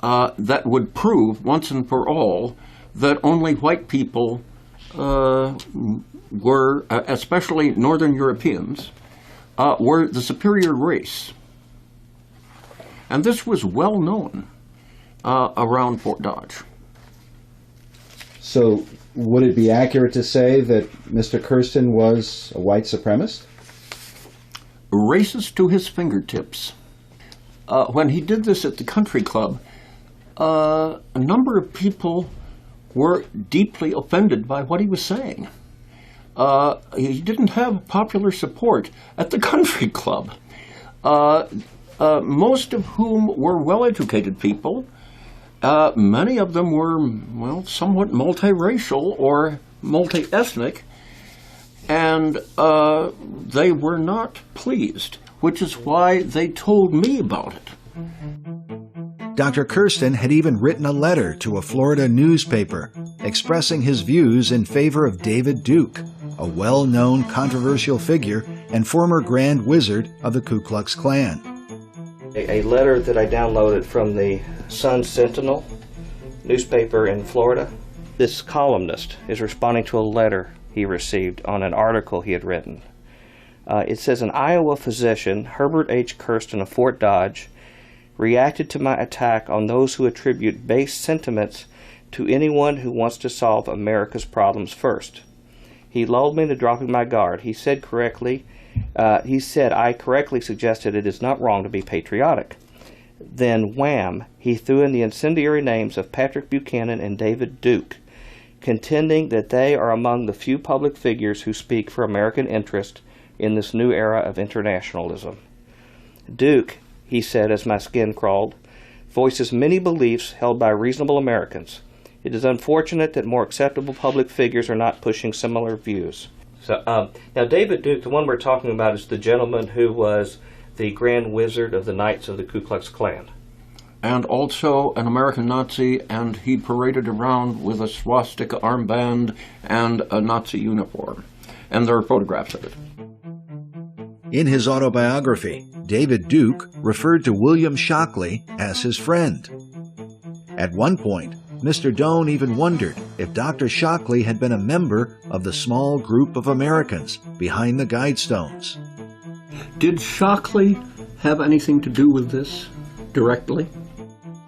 that would prove once and for all that only white people were, especially Northern Europeans, were the superior race. And this was well known around Fort Dodge. So would it be accurate to say that Mr. Kirsten was a white supremacist? Racist to his fingertips. When he did this at the country club, a number of people were deeply offended by what he was saying. He didn't have popular support at the country club, most of whom were well-educated people. Many of them were, well, somewhat multiracial or multi-ethnic, and they were not pleased, which is why they told me about it. Dr. Kirsten had even written a letter to a Florida newspaper expressing his views in favor of David Duke, a well-known controversial figure and former Grand Wizard of the Ku Klux Klan. A letter that I downloaded from the Sun-Sentinel newspaper in Florida. This columnist is responding to a letter he received on an article he had written. It says, an Iowa physician, Herbert H. Kirsten of Fort Dodge, reacted to my attack on those who attribute base sentiments to anyone who wants to solve America's problems first. He lulled me into dropping my guard. He said I correctly suggested it is not wrong to be patriotic. Then, wham, he threw in the incendiary names of Patrick Buchanan and David Duke, contending that they are among the few public figures who speak for American interest in this new era of internationalism. Duke, he said as my skin crawled, voices many beliefs held by reasonable Americans. It is unfortunate that more acceptable public figures are not pushing similar views. So, now David Duke, the one we're talking about, is the gentleman who was the Grand Wizard of the Knights of the Ku Klux Klan. And also an American Nazi, and he paraded around with a swastika armband and a Nazi uniform. And there are photographs of it. In his autobiography, David Duke referred to William Shockley as his friend. At one point, Mr. Doan even wondered if Dr. Shockley had been a member of the small group of Americans behind the Guidestones. Did Shockley have anything to do with this directly?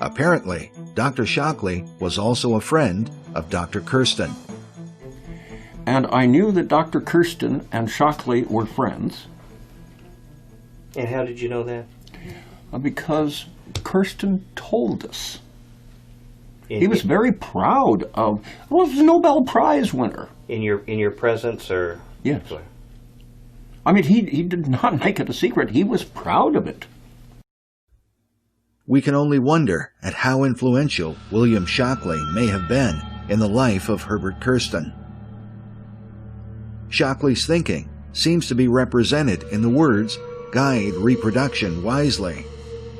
Apparently, Dr. Shockley was also a friend of Dr. Kirsten. And I knew that Dr. Kirsten and Shockley were friends. And how did you know that? Because Kirsten told us. He was very proud of, well, he was a Nobel Prize winner. In your presence, or? Yes. I mean, he did not make it a secret. He was proud of it. we can only wonder at how influential William Shockley may have been in the life of Herbert Kirsten. Shockley's thinking seems to be represented in the words, "guide reproduction wisely,"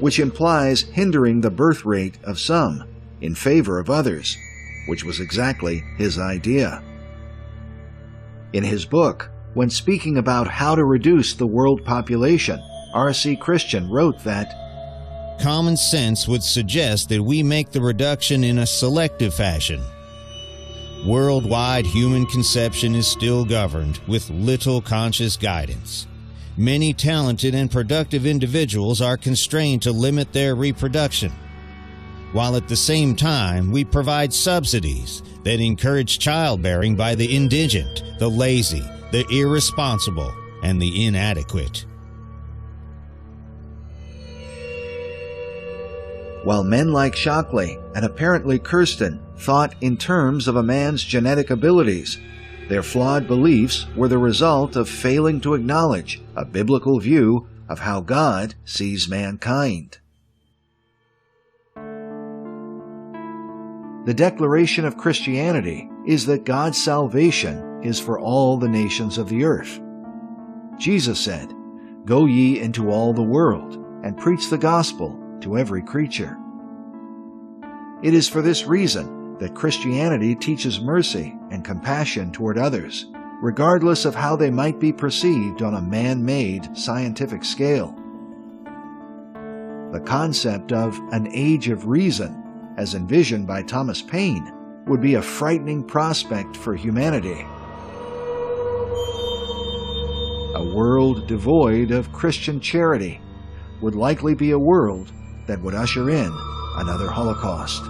which implies hindering the birth rate of some in favor of others, which was exactly his idea. In his book, when speaking about how to reduce the world population, R.C. Christian wrote that, "Common sense would suggest that we make the reduction in a selective fashion. Worldwide human conception is still governed with little conscious guidance. Many talented and productive individuals are constrained to limit their reproduction, while at the same time we provide subsidies that encourage childbearing by the indigent, the lazy, the irresponsible, and the inadequate." While men like Shockley and apparently Kirsten thought in terms of a man's genetic abilities, their flawed beliefs were the result of failing to acknowledge a biblical view of how God sees mankind. The declaration of Christianity is that God's salvation is for all the nations of the earth. Jesus said, "Go ye into all the world and preach the gospel to every creature." It is for this reason that Christianity teaches mercy and compassion toward others, regardless of how they might be perceived on a man-made scientific scale. The concept of an age of reason, as envisioned by Thomas Paine, would be a frightening prospect for humanity. A world devoid of Christian charity would likely be a world that would usher in another Holocaust.